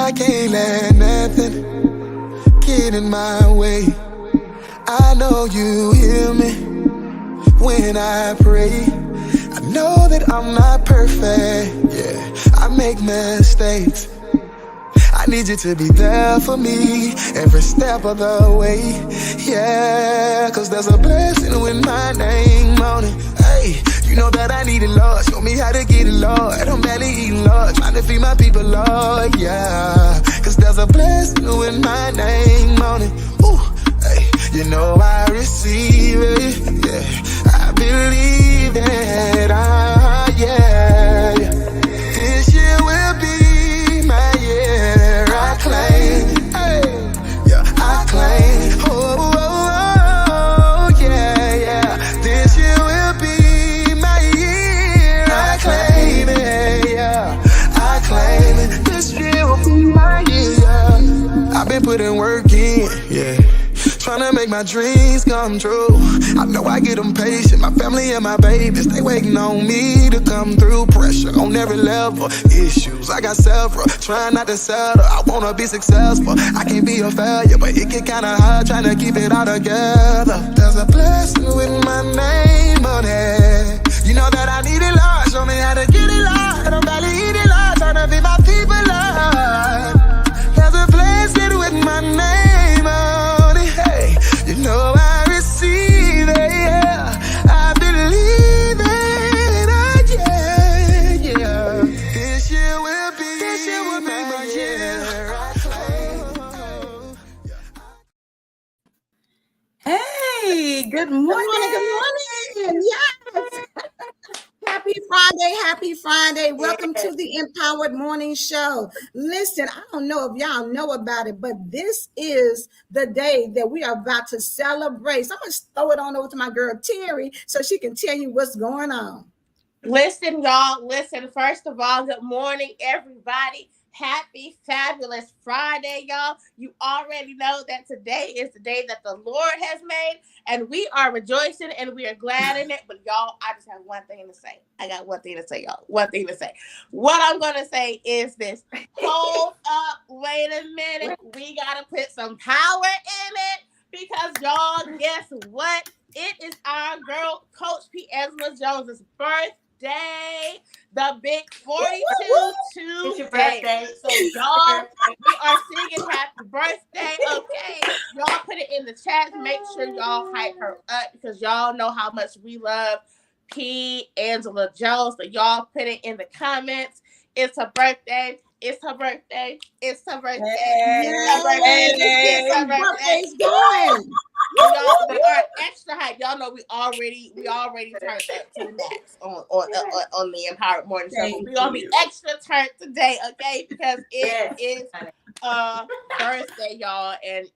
I can't let nothing get in my way. I know you hear me when I pray. I know that I'm not perfect, yeah, I make mistakes. I need you to be there for me every step of the way, yeah, cause there's a blessing with my name on it. Hey, you know that I need it, Lord. Show me how to get it, Lord. I'm barely eating, Lord. Trying to feed my people, Lord, yeah, cause there's a blessing with my name on it. Ooh, hey, you know I receive it, yeah, I believe that, yeah, this year will be my year. I claim, hey, yeah, I claim, oh, yeah, yeah, this year will be my year. I claim it, yeah, I claim it, this year will be my year. I've been putting work in, yeah, trying to make my dreams come true. I know I get impatient, my family and my babies, they waiting on me to come through. Pressure on every level, issues I got several, trying not to settle. I wanna be successful, I can't be a failure, but it get kinda hard trying to keep it all together. There's a blessing with my name on it. You know that I need it, Lord. Show me how to get it, Lord. I'm barely eating, Lord. Trying to be my people, Lord. There's a blessing with my name on it. Hey, you know I receive it, yeah, I believe it, yeah, yeah. This year will be my year. Hey, good morning. Good morning. Yes. Happy Friday. Welcome to the Empowered Morning Show. Listen, I don't know if y'all know about it, but this is the day that we are about to celebrate. So I'm going to throw it on over to my girl Terry so she can tell you what's going on. Listen, y'all. Listen, first of all, good morning, everybody. Happy, fabulous Friday, y'all. You already know that today is the day that the Lord has made, and we are rejoicing and we are glad in it. But y'all, I just have one thing to say. I got one thing to say, y'all. One thing to say. What I'm going to say is this. Hold up. Wait a minute. We got to put some power in it because, y'all, guess what? It is our girl, Coach P. Angela Jones's birthday. The big 42 today. It's your birthday. So y'all, we are singing happy birthday, okay? Y'all put it in the chat. Make sure y'all hype her up because y'all know how much we love P. Angela Jones. So y'all put it in the comments. It's her birthday. It's her birthday. It's her birthday. It's her birthday. It's her birthday. Birthday's going. Y'all, we are extra hype. Y'all know we already turned up to the max on the Empowered Morning Show. But we gonna be extra turned today, okay? Because it is a birthday, y'all, and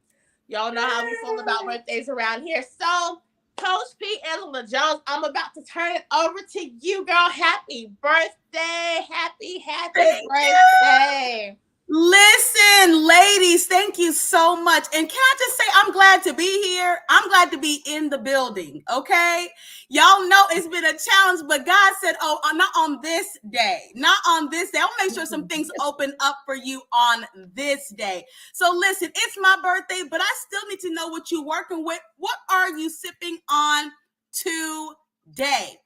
y'all know how we feel about birthdays around here. So, Coach P. Angela Jones, I'm about to turn it over to you, girl. Happy birthday! Happy birthday! Listen, ladies, thank you so much. And can I just say, I'm glad to be here. I'm glad to be in the building, okay? Y'all know it's been a challenge, but God said, oh, not on this day. Not on this day. I'll make sure some things open up for you on this day. So listen, it's my birthday, but I still need to know what you're working with. What are you sipping on today?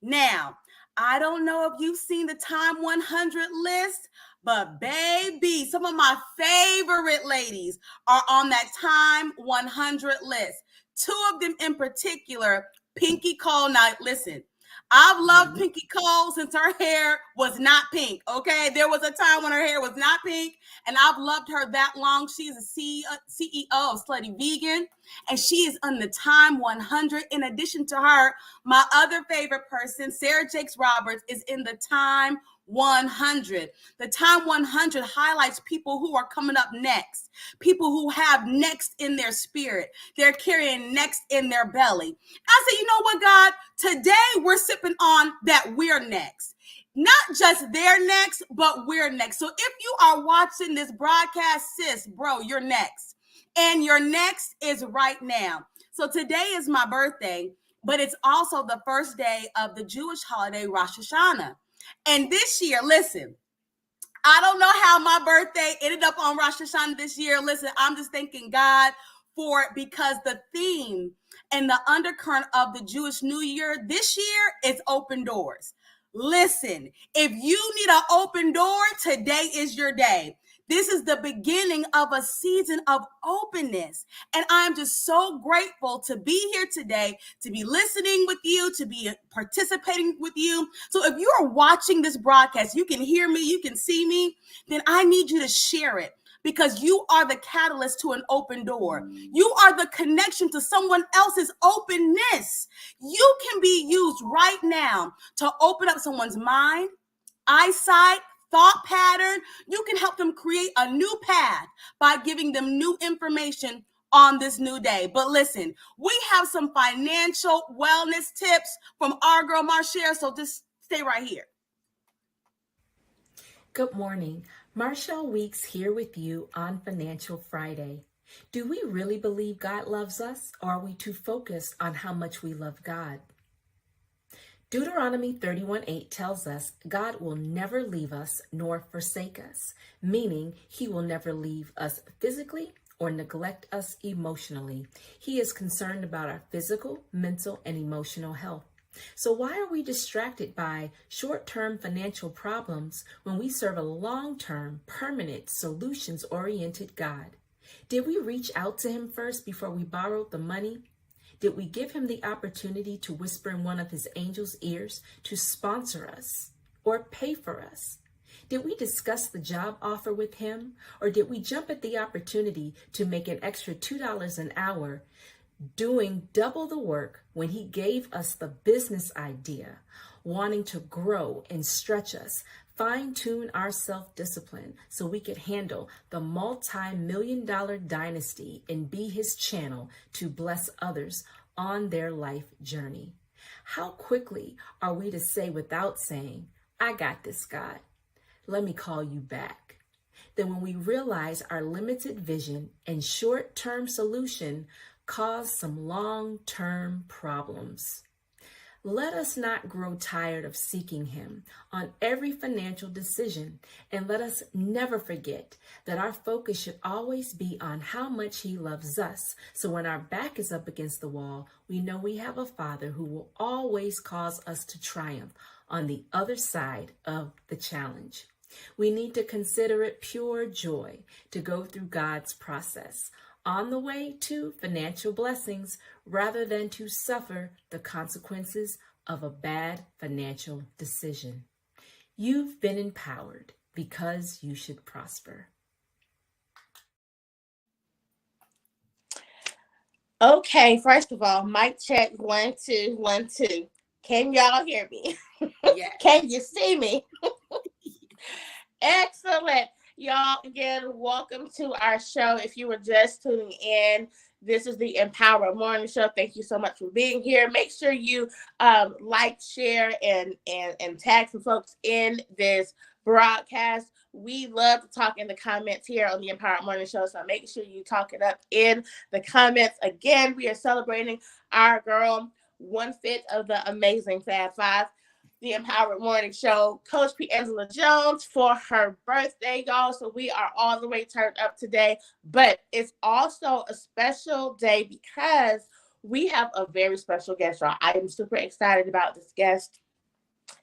Now, I don't know if you've seen the Time 100 list, but baby, some of my favorite ladies are on that Time 100 list. Two of them in particular, Pinky Cole. Now, listen, I've loved Pinky Cole since her hair was not pink, okay? There was a time when her hair was not pink, and I've loved her that long. She's a CEO of Slutty Vegan, and she is on the Time 100. In addition to her, my other favorite person, Sarah Jakes Roberts, is in the Time 100. The Time 100 highlights people who are coming up next, people who have next in their spirit. They're carrying next in their belly. I said, you know what, God? Today we're sipping on that we're next. Not just they're next, but we're next. So if you are watching this broadcast, sis, bro, you're next. And your next is right now. So today is my birthday, but it's also the first day of the Jewish holiday, Rosh Hashanah. And this year, listen, I don't know how my birthday ended up on Rosh Hashanah this year. Listen, I'm just thanking God for it, because the theme and the undercurrent of the Jewish New Year this year is open doors. Listen, if you need an open door, today is your day. This is the beginning of a season of openness. And I am just so grateful to be here today, to be listening with you, to be participating with you. So if you are watching this broadcast, you can hear me, you can see me, then I need you to share it, because you are the catalyst to an open door. You are the connection to someone else's openness. You can be used right now to open up someone's mind, eyesight, thought pattern. You can help them create a new path by giving them new information on this new day. But listen, we have some financial wellness tips from our girl Marcia, so just stay right here. Good morning. Marshall Weeks here with you on Financial Friday. Do we really believe God loves us, or are we too focused on how much we love God? Deuteronomy 31:8 tells us God will never leave us nor forsake us, meaning he will never leave us physically or neglect us emotionally. He is concerned about our physical, mental, and emotional health. So why are we distracted by short-term financial problems when we serve a long-term, permanent, solutions-oriented God? Did we reach out to him first before we borrowed the money? Did we give him the opportunity to whisper in one of his angels' ears to sponsor us or pay for us? Did we discuss the job offer with him, or did we jump at the opportunity to make an extra $2 an hour doing double the work when he gave us the business idea, wanting to grow and stretch us, fine-tune our self-discipline so we could handle the multi-million-dollar dynasty and be his channel to bless others on their life journey? How quickly are we to say without saying, "I got this, God. Let me call you back"? Then when we realize our limited vision and short-term solution cause some long-term problems. Let us not grow tired of seeking him on every financial decision, and let us never forget that our focus should always be on how much he loves us. So when our back is up against the wall, we know we have a Father who will always cause us to triumph on the other side of the challenge. We need to consider it pure joy to go through God's process on the way to financial blessings, rather than to suffer the consequences of a bad financial decision. You've been empowered because you should prosper. Okay, first of all, mic check 1 2 1 2. Can y'all hear me? Yes. Can you see me? Excellent. Y'all, again, welcome to our show. If you were just tuning in, this is the Empower Morning Show. Thank you so much for being here. Make sure you like, share, and tag some folks in this broadcast. We love to talk in the comments here on the Empower Morning Show, so make sure you talk it up in the comments. Again, we are celebrating our girl, 1/5 of the amazing Fab Five, the Empowered Morning Show, Coach P. Angela Jones, for her birthday, y'all. So we are all the way turned up today. But it's also a special day because we have a very special guest, y'all. I am super excited about this guest.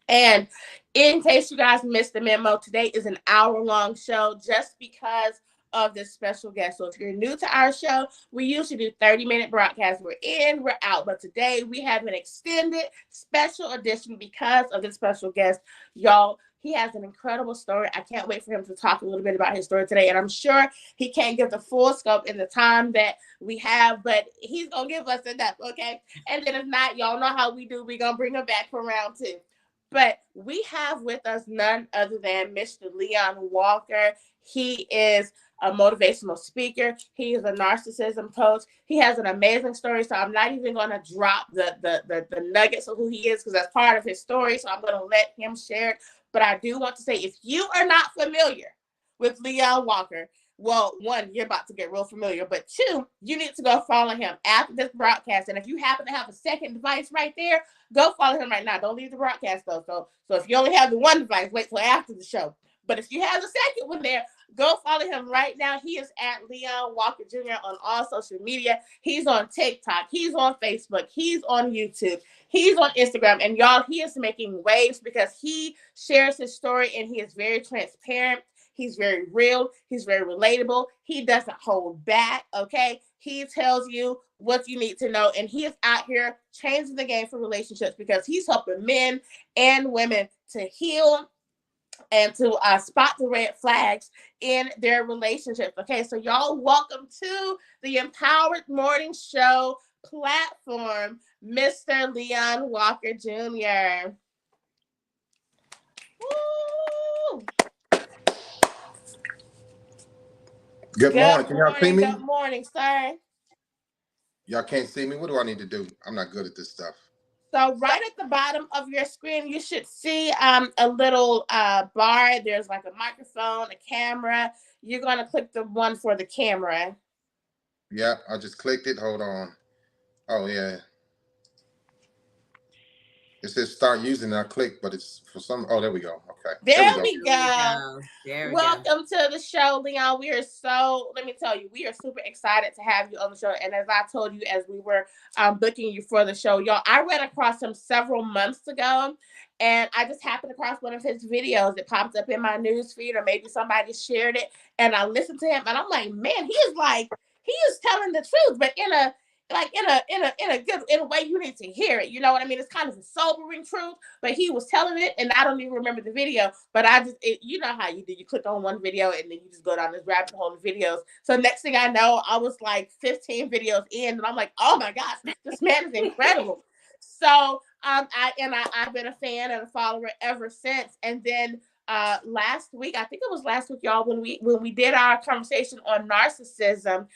And in case you guys missed the memo, today is an hour-long show just because of this special guest. So if you're new to our show, we usually do 30-minute broadcasts. We're in, we're out. But today we have an extended special edition because of this special guest. Y'all, he has an incredible story. I can't wait for him to talk a little bit about his story today. And I'm sure he can't give the full scope in the time that we have, but he's going to give us enough, okay? And then if not, y'all know how we do. We're going to bring him back for round 2. But we have with us none other than Mr. Leon Walker. He is a motivational speaker. He is a narcissism coach. He has an amazing story. So I'm not even going to drop the nuggets of who he is because that's part of his story. So I'm going to let him share it. But I do want to say, if you are not familiar with Leon Walker, well, 1, you're about to get real familiar, but 2, you need to go follow him after this broadcast. And if you happen to have a second device right there, go follow him right now. Don't leave the broadcast though. So if you only have the one device, wait till after the show. But if you have the second one there, go follow him right now. He is at Leon Walker Jr. on all social media. He's on TikTok. He's on Facebook. He's on YouTube. He's on Instagram. And y'all, he is making waves because he shares his story and he is very transparent. He's very real. He's very relatable. He doesn't hold back, okay? He tells you what you need to know. And he is out here changing the game for relationships because he's helping men and women to heal and to spot the red flags in their relationships. Okay, so y'all, welcome to the Empowered Morning Show platform, Mr. Leon Walker Jr. Woo! Good morning. Can y'all see me? Good morning, sir. Y'all can't see me? What do I need to do? I'm not good at this stuff. So right at the bottom of your screen, you should see a little bar. There's like a microphone, a camera. You're going to click the one for the camera. Yeah, I just clicked it. Hold on. Oh, yeah. It says start using it. I clicked, but it's for some. Oh, there we go. Okay. There we go. There we Welcome to the show, Leon. Let me tell you, we are super excited to have you on the show. And as I told you, as we were booking you for the show, y'all, I ran across him several months ago. And I just happened across one of his videos. It popped up in my news feed, or maybe somebody shared it. And I listened to him, and I'm like, man, he is telling the truth, but in a way you need to hear it. You know what I mean? It's kind of a sobering truth, but he was telling it, and I don't even remember the video, but you know how you do. You click on one video, and then you just go down this rabbit hole of videos. So next thing I know, I was like 15 videos in, and I'm like, oh my gosh, this man is incredible. So I've been a fan and a follower ever since. And then last week, I think it was last week, y'all, when we did our conversation on narcissism,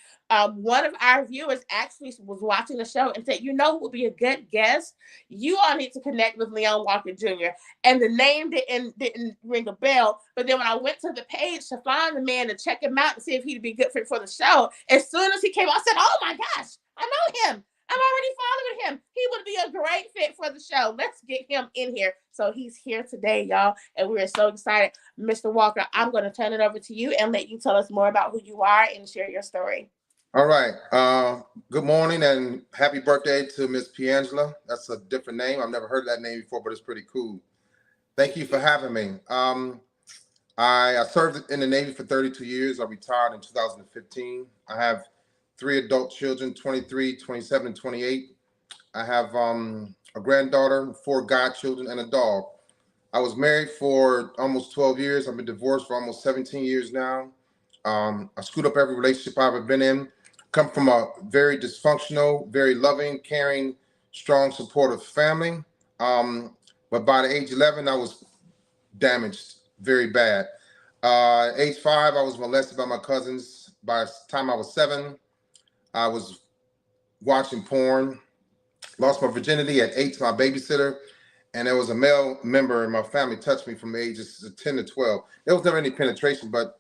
one of our viewers actually was watching the show and said, you know who would be a good guest? You all need to connect with Leon Walker Jr. And the name didn't ring a bell. But then when I went to the page to find the man to check him out and see if he'd be good fit for the show, as soon as he came, I said, oh my gosh, I know him. I'm already following him. He would be a great fit for the show. Let's get him in here. So he's here today, y'all, and we are so excited. Mr. Walker, I'm going to turn it over to you and let you tell us more about who you are and share your story. All right. Good morning and happy birthday to Miss Piangela. That's a different name. I've never heard of that name before, but it's pretty cool. Thank you for having me. I served in the Navy for 32 years. I retired in 2015. I have 3 adult children, 23, 27, and 28. I have a granddaughter, 4 godchildren, and a dog. I was married for almost 12 years. I've been divorced for almost 17 years now. I screwed up every relationship I've ever been in. Come from a very dysfunctional, very loving, caring, strong, supportive family. But by the age 11, I was damaged very bad. Age 5, I was molested by my cousins. By the time I was 7, I was watching porn, lost my virginity at 8 to my babysitter, and there was a male member in my family touched me from the ages of 10 to 12. There was never any penetration, but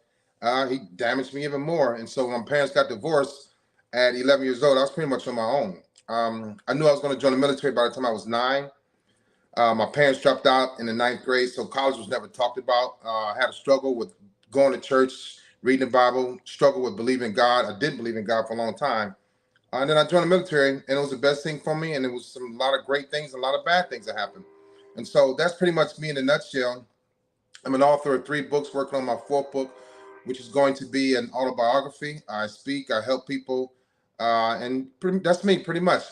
he damaged me even more. And so when my parents got divorced at 11 years old, I was pretty much on my own. I knew I was going to join the military by the time I was 9. My parents dropped out in the 9th grade, so college was never talked about. I had a struggle with going to church, reading the Bible, struggle with believing God. I didn't believe in God for a long time. And then I joined the military, and it was the best thing for me. And it was a lot of great things, a lot of bad things that happened. And so that's pretty much me in a nutshell. I'm an author of 3 books, working on my 4th book, which is going to be an autobiography. I speak, I help people, and that's me pretty much.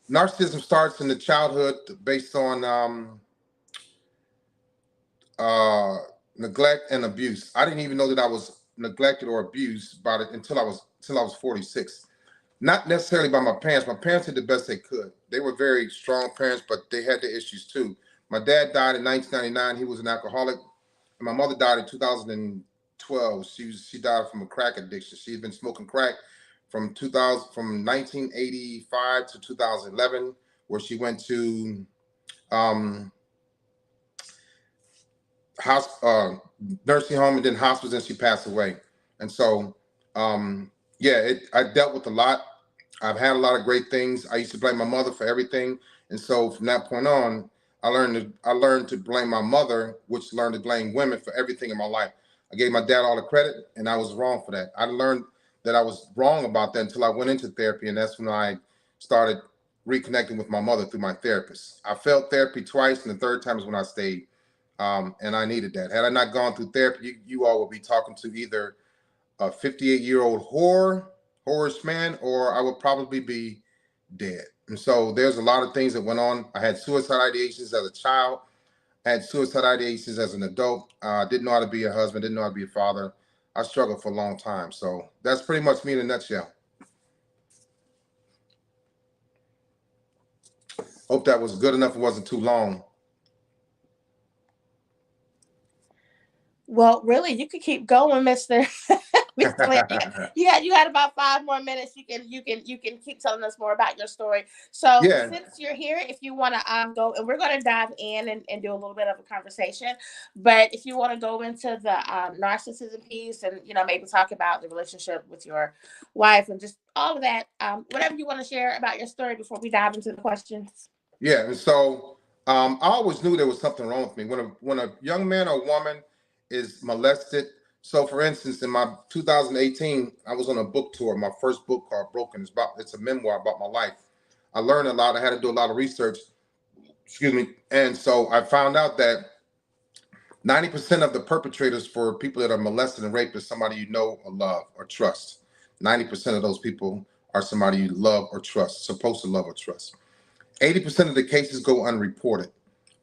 Narcissism starts in the childhood based on neglect and abuse. I didn't even know that I was neglected or abused until I was 46. Not necessarily by my parents. My parents did the best they could. They were very strong parents, but they had their issues too. My dad died in 1999. He was an alcoholic. And my mother died in 2012. She died from a crack addiction. She'd been smoking crack from 1985 to 2011, where she went to nursing home and then hospice, and she passed away. And so, I dealt with a lot. I've had a lot of great things. I used to blame my mother for everything. And so from that point on, I learned to blame my mother, which learned to blame women for everything in my life. I gave my dad all the credit, and I was wrong for that. I learned that I was wrong about that until I went into therapy, and that's when I started reconnecting with my mother through my therapist. I failed therapy twice, and the third time is when I stayed, and I needed that. Had I not gone through therapy, you all would be talking to either a 58-year-old whorish man, or I would probably be dead. And so there's a lot of things that went on. I had suicide ideations as a child. I had suicide ideations as an adult. Didn't know how to be a husband. Didn't know how to be a father. I struggled for a long time. So that's pretty much me in a nutshell. Hope that was good enough. It wasn't too long. Well, really, you could keep going, Mr. Mr. Larry. You had about 5 more minutes. You can keep telling us more about your story. So Yeah. since you're here, if you want to go, and we're going to dive in and do a little bit of a conversation. But if you want to go into the narcissism piece, and maybe talk about the relationship with your wife and just all of that, whatever you want to share about your story before we dive into the questions. Yeah. And so I always knew there was something wrong with me when a young man or woman is molested. So, for instance, in my 2018, I was on a book tour. My first book called Broken. It's a memoir about my life. I learned a lot. I had to do a lot of research. Excuse me. And so I found out that 90% of the perpetrators for people that are molested and raped is somebody you know or love or trust. 90% of those people are somebody you love or trust, supposed to love or trust. 80% of the cases go unreported.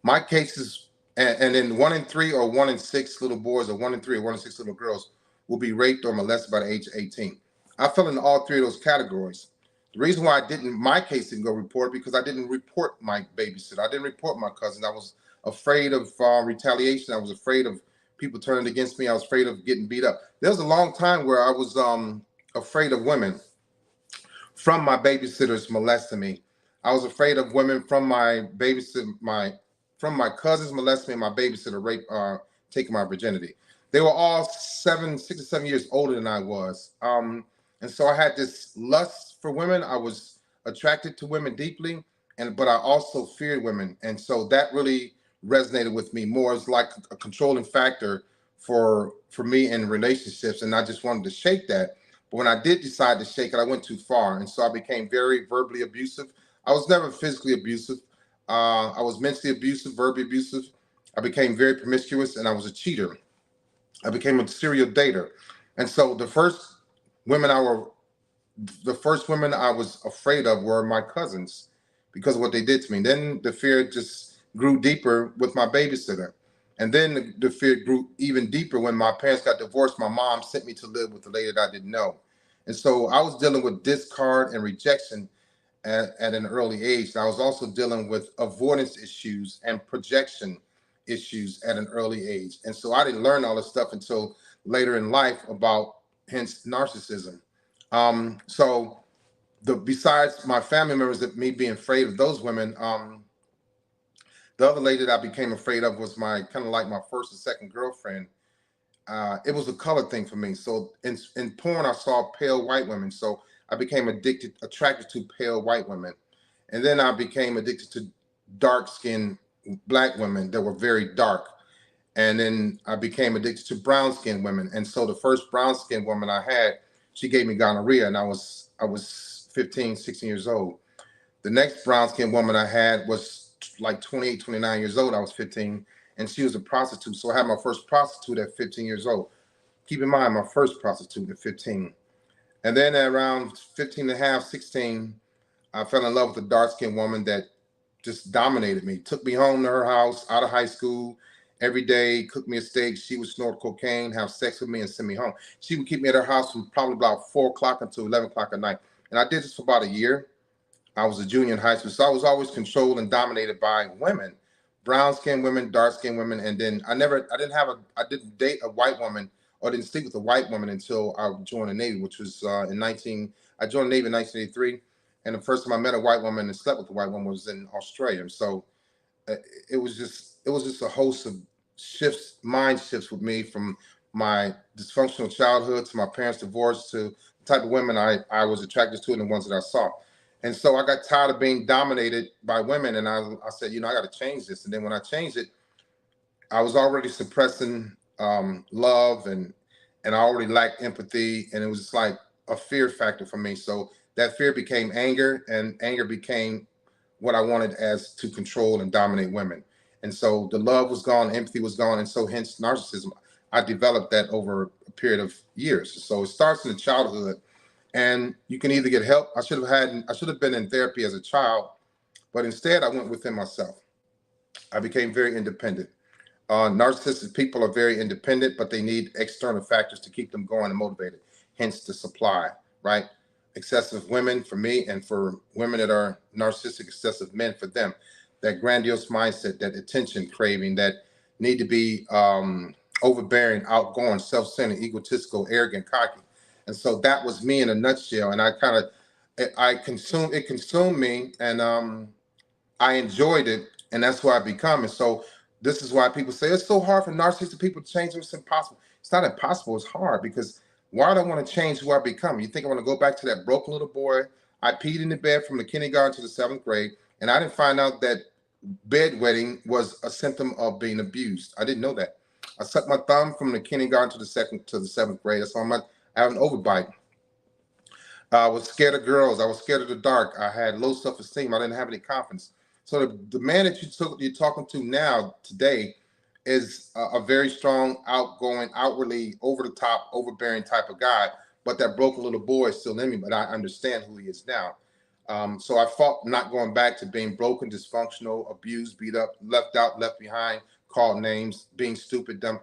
My cases, and then 1 in 3 or 1 in 6 little boys, or 1 in 3 or 1 in 6 little girls will be raped or molested by the age of 18. I fell into all 3 of those categories. The reason why my case didn't go reported, because I didn't report my babysitter. I didn't report my cousin. I was afraid of retaliation. I was afraid of people turning against me. I was afraid of getting beat up. There was a long time where I was afraid of women from my babysitters molesting me. I was afraid of women from my cousins molesting me, and my babysitter taking my virginity. They were all 6 or 7 years older than I was. And so I had this lust for women. I was attracted to women deeply, but I also feared women. And so that really resonated with me more. It's like a controlling factor for me in relationships. And I just wanted to shake that. But when I did decide to shake it, I went too far. And so I became very verbally abusive. I was never physically abusive. I was mentally abusive, verbally abusive. I became very promiscuous, and I was a cheater. I became a serial dater. And so the first women I was afraid of were my cousins, because of what they did to me. Then the fear just grew deeper with my babysitter. And then the fear grew even deeper when my parents got divorced. My mom sent me to live with a lady that I didn't know. And so I was dealing with discard and rejection at an early age. And I was also dealing with avoidance issues and projection issues at an early age. And so I didn't learn all this stuff until later in life, about hence narcissism. So besides my family members, that me being afraid of those women, the other lady that I became afraid of was my kind of like my first and second girlfriend. It was a color thing for me. So in porn, I saw pale white women. So I became attracted to pale white women. And then I became addicted to dark-skinned black women that were very dark. And then I became addicted to brown-skinned women. And so the first brown-skinned woman I had, she gave me gonorrhea, and I was 15, 16 years old. The next brown-skinned woman I had was like 28, 29 years old. I was 15, and she was a prostitute. So I had my first prostitute at 15 years old. Keep in mind, my first prostitute at 15. And then at around 15 and a half, 16, I fell in love with a dark-skinned woman that just dominated me. Took me home to her house out of high school every day, cooked me a steak. She would snort cocaine, have sex with me, and send me home. She would keep me at her house from probably about 4 o'clock until 11 o'clock at night. And I did this for about a year. I was a junior in high school, so I was always controlled and dominated by women, brown-skinned women, dark-skinned women. And then I didn't date a white woman, or didn't sleep with a white woman until I joined the Navy, which was I joined the Navy in 1983. And the first time I met a white woman and slept with a white woman was in Australia. And so it was just a host of mind shifts with me, from my dysfunctional childhood to my parents' divorce to the type of women I was attracted to and the ones that I saw. And so I got tired of being dominated by women. And I said, I got to change this. And then when I changed it, I was already suppressing love, and I already lacked empathy. And it was just like a fear factor for me. So that fear became anger, and anger became what I wanted as to control and dominate women. And so the love was gone, empathy was gone. And so hence narcissism. I developed that over a period of years. So it starts in the childhood, and you can either get help. I should have been in therapy as a child, but instead I went within myself. I became very independent. Narcissistic people are very independent, but they need external factors to keep them going and motivated. Hence the supply, right? Excessive women for me, and for women that are narcissistic, excessive men for them. That grandiose mindset, that attention craving, that need to be overbearing, outgoing, self-centered, egotistical, arrogant, cocky. And so that was me in a nutshell. And it consumed me, and I enjoyed it, and that's who I become. And so this is why people say it's so hard for narcissistic people to change. It's impossible. It's not impossible. It's hard, because why do I want to change who I become? You think I want to go back to that broken little boy? I peed in the bed from the kindergarten to the 7th grade, and I didn't find out that bedwetting was a symptom of being abused. I didn't know that. I sucked my thumb from the kindergarten to the 7th grade. That's why I have an overbite. I was scared of girls. I was scared of the dark. I had low self-esteem. I didn't have any confidence. So the man that you're talking to now today is a very strong, outgoing, outwardly over the top, overbearing type of guy. But that broken little boy is still in me. But I understand who he is now. So I fought not going back to being broken, dysfunctional, abused, beat up, left out, left behind, called names, being stupid, dumb.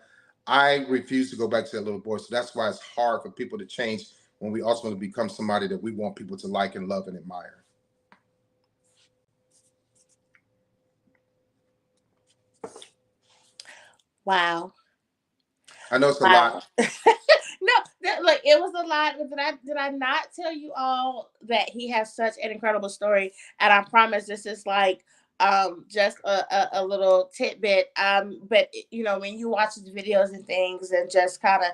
I refuse to go back to that little boy. So that's why it's hard for people to change when we ultimately become somebody that we want people to like and love and admire. Wow. I know it's a Wow. lot. No, look, it was a lot. But did I not tell you all that he has such an incredible story? And I promise this is like just a little tidbit. But when you watch the videos and things, and just kind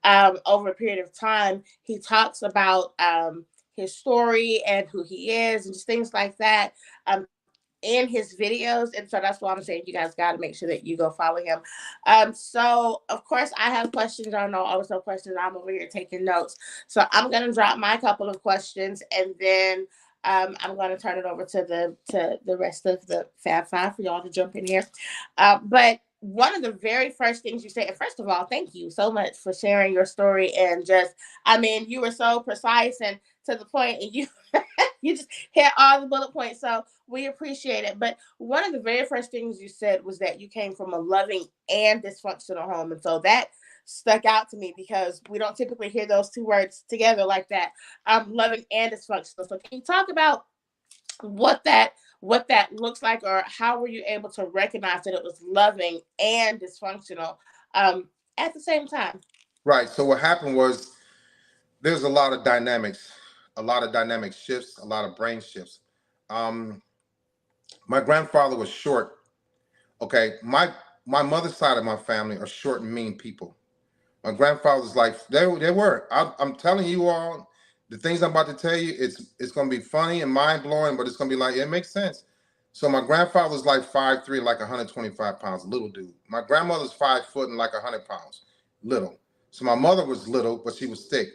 of over a period of time, he talks about his story and who he is and just things like that. In his videos, and so that's why I'm saying you guys got to make sure that you go follow him. So of course I have questions. I know always have questions. I'm over here taking notes, so I'm gonna drop my couple of questions, and then I'm going to turn it over to the rest of the Fab Five for y'all to jump in here. But one of the very first things you say, and first of all, thank you so much for sharing your story, and you were so precise and to the point, and you you just hit all the bullet points. So we appreciate it. But one of the very first things you said was that you came from a loving and dysfunctional home. And so that stuck out to me, because we don't typically hear those two words together like that. Loving and dysfunctional. So can you talk about what that looks like, or how were you able to recognize that it was loving and dysfunctional at the same time? Right. So what happened was there's a lot of dynamics, shifts, a lot of brain shifts. My grandfather was short. Okay, my mother's side of my family are short and mean people. My grandfather's like they were. I'm telling you all, the things I'm about to tell you, it's going to be funny and mind blowing, but it's going to be like, it makes sense. So my grandfather's like 5'3", like 125 pounds, little dude. My grandmother's 5 foot and like 100 pounds, little. So my mother was little, but she was thick.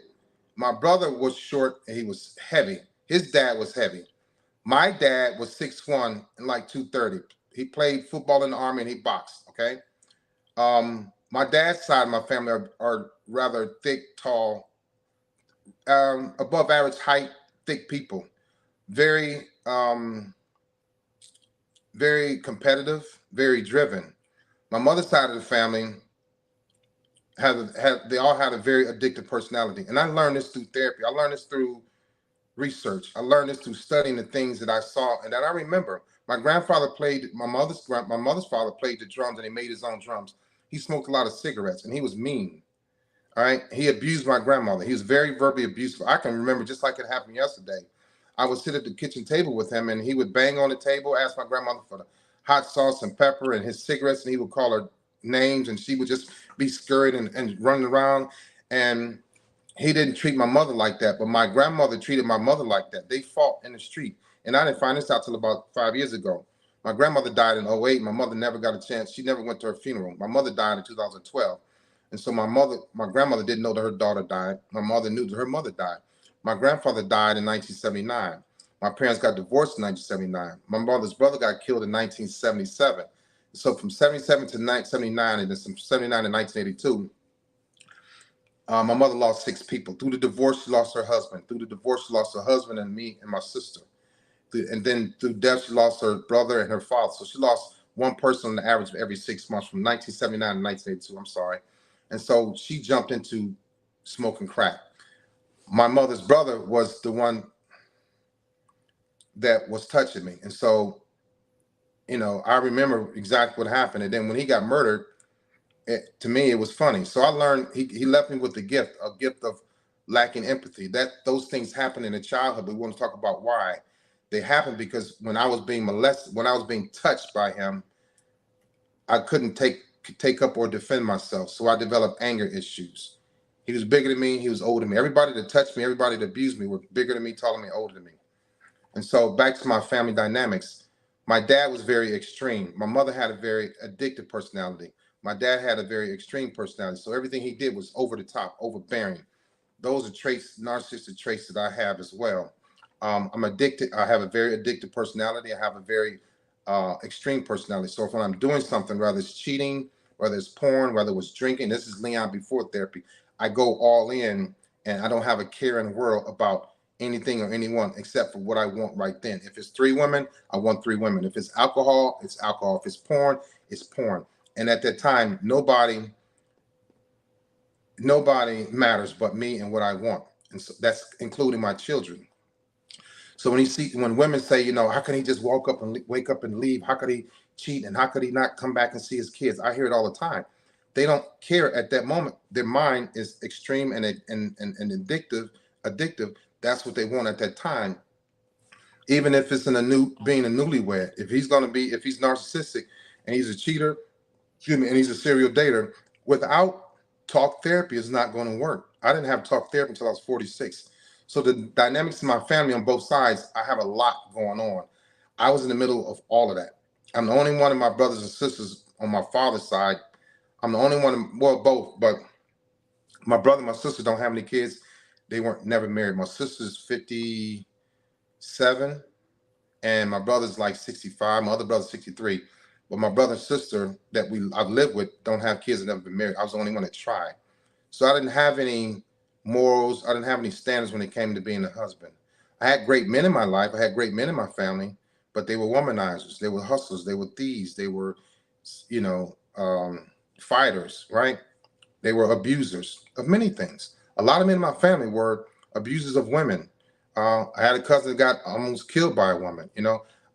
My brother was short and he was heavy. His dad was heavy. My dad was 6'1" and like 230. He played football in the Army and he boxed. Okay. My dad's side of my family are rather thick, tall, above average height, thick people. Very, very competitive, very driven. My mother's side of the family they all had a very addictive personality. And I learned this through therapy. I learned this through research. I learned this through studying the things that I saw and that I remember. My mother's father played the drums, and he made his own drums. He smoked a lot of cigarettes, and he was mean. All right. He abused my grandmother. He was very verbally abusive. I can remember just like it happened yesterday. I would sit at the kitchen table with him, and he would bang on the table, ask my grandmother for the hot sauce and pepper and his cigarettes, and he would call her names, and she would just be scurried and running around. And he didn't treat my mother like that, but my grandmother treated my mother like that. They fought in the street. And I didn't find this out till about 5 years ago. My grandmother died in '08. My mother never got a chance. She never went to her funeral. My mother died in 2012. And so my grandmother didn't know that her daughter died. My mother knew that her mother died. My grandfather died in 1979. My parents got divorced in 1979. My mother's brother got killed in 1977. So from 77 to 79, and then from 79 to 1982, my mother lost 6 people. Through the divorce, she lost her husband. Through the divorce, she lost her husband and me and my sister. And then through death, she lost her brother and her father. So she lost one person on the average of every 6 months from 1979 to 1982. I'm sorry. And so she jumped into smoking crack. My mother's brother was the one that was touching me. And so, I remember exactly what happened. And then when he got murdered, to me, it was funny. So I learned he left me with a gift of lacking empathy. That those things happen in a childhood. We want to talk about why they happen, because when I was being molested, when I was being touched by him, I couldn't take up or defend myself. So I developed anger issues. He was bigger than me. He was older than me. Everybody that touched me, everybody that abused me, were bigger than me, taller than me, older than me. And so back to my family dynamics. My dad was very extreme. My mother had a very addictive personality. My dad had a very extreme personality. So everything he did was over the top, overbearing. Those are traits, narcissistic traits that I have as well. I'm addicted. I have a very addictive personality. I have a very extreme personality. So if when I'm doing something, whether it's cheating, whether it's porn, whether it's drinking, this is Leon before therapy, I go all in, and I don't have a care in the world about anything or anyone except for what I want right then. If it's 3 women, I want 3 women. If it's alcohol, it's alcohol. If it's porn, it's porn. And at that time, nobody matters but me and what I want. And so that's including my children. So when women say, how can he just wake up and leave? How could he cheat? And how could he not come back and see his kids? I hear it all the time. They don't care at that moment. Their mind is extreme and addictive. That's what they want at that time. Even if it's being a newlywed, if he's narcissistic and he's a cheater, and he's a serial dater, without talk therapy is not going to work. I didn't have talk therapy until I was 46. So the dynamics in my family on both sides, I have a lot going on. I was in the middle of all of that. I'm the only one of my brothers and sisters on my father's side. I'm the only one, well, both, but my brother and my sister don't have any kids. They weren't never married. My sister's 57 and my brother's like 65. My other brother's 63. But my brother and sister that I've lived with don't have kids and never been married. I was the only one that tried. So I didn't have any morals. I didn't have any standards when it came to being a husband. I had great men in my life. I had great men in my family, but they were womanizers. They were hustlers. They were thieves. They were, fighters, right? They were abusers of many things. A lot of men in my family were abusers of women. I had a cousin that got almost killed by a woman.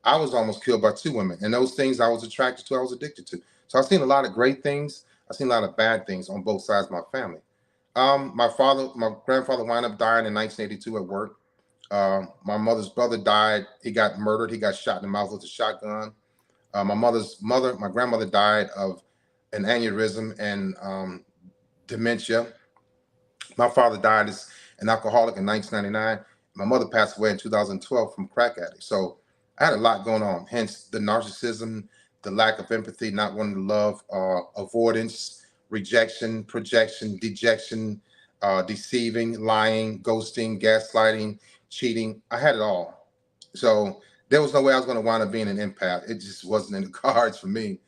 I was almost killed by 2 women, and those things I was attracted to, I was addicted to. So I've seen a lot of great things. I've seen a lot of bad things on both sides of my family. My grandfather wound up dying in 1982 at work. My mother's brother died. He got murdered. He got shot in the mouth with a shotgun. My grandmother died of an aneurysm and dementia. My father died as an alcoholic in 1999. My mother passed away in 2012 from crack addict. So I had a lot going on. Hence the narcissism, the lack of empathy, not wanting to love, avoidance, rejection, projection, dejection, deceiving, lying, ghosting, gaslighting, cheating. I had it all. So there was no way I was going to wind up being an empath. It just wasn't in the cards for me.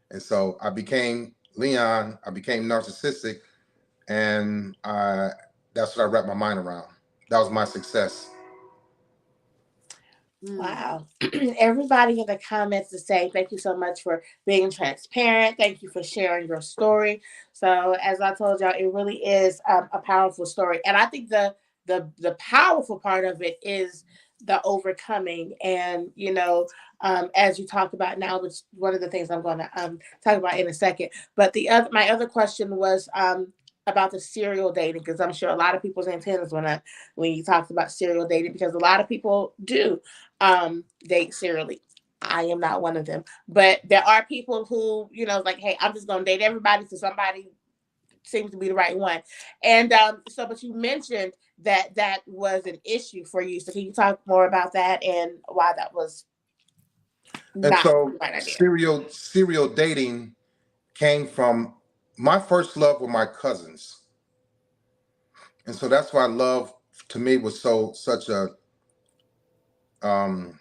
And so I became Leon. I became narcissistic, and that's what I wrapped my mind around. That was my success. Wow. Everybody in the comments is saying thank you so much for being transparent. Thank you for sharing your story. So as I told y'all, it really is a powerful story. And I think the powerful part of it is the overcoming. And, as you talked about now, which one of the things I'm going to talk about in a second. But my other question was about the serial dating, because I'm sure a lot of people's antennas went up when you talked about serial dating, because a lot of people do date serially. I am not one of them, but there are people who, like, hey, I'm just going to date everybody so somebody seems to be the right one. And so, but you mentioned that that was an issue for you. So can you talk more about that and why that was And not so the right idea? serial dating came from my first love with my cousins. And so that's why love to me was such a um,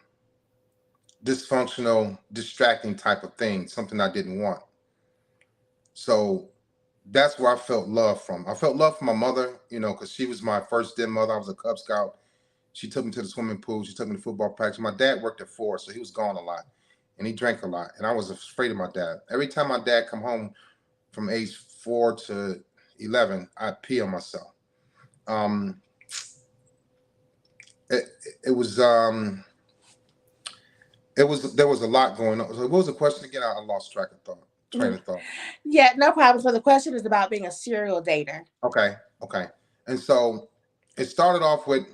dysfunctional, distracting type of thing, something I didn't want. So that's where I felt love from. I felt love from my mother, because she was my first dear mother. I was a Cub Scout. She took me to the swimming pool. She took me to football practice. My dad worked at Ford, so he was gone a lot, and he drank a lot. And I was afraid of my dad. Every time my dad come home from age 4 to 11, I'd pee on myself. Um, it, it was there was a lot going on. So what was the question again? I lost train of thought. Yeah, no problem. So the question is about being a serial dater. Okay. And so it started off with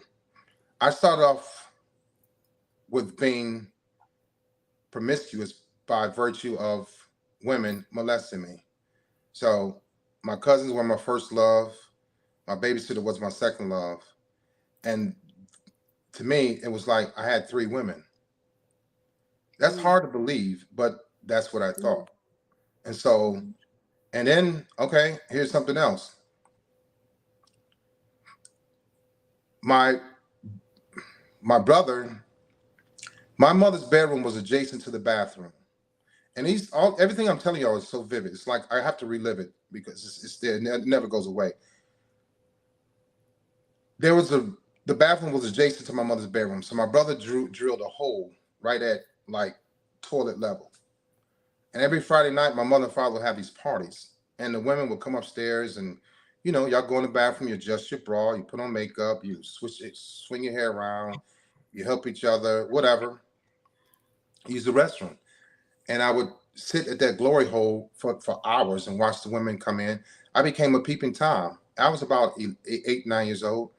I started off with being promiscuous by virtue of women molesting me. So my cousins were my first love. My babysitter was my second love. And to me, it was like I had 3 women. That's hard to believe, but that's what I thought. And so, and then, okay, here's something else. My my brother, my mother's bedroom was adjacent to the bathroom. And everything I'm telling y'all is so vivid. It's like I have to relive it because it's there. It never goes away. The bathroom was adjacent to my mother's bedroom. So my brother drilled a hole right at like toilet level. And every Friday night, my mother and father would have these parties. And the women would come upstairs and, y'all go in the bathroom, you adjust your bra, you put on makeup, you swing your hair around, you help each other, whatever. Use the restroom. And I would sit at that glory hole for hours and watch the women come in. I became a peeping Tom. I was about 8, 9 years old,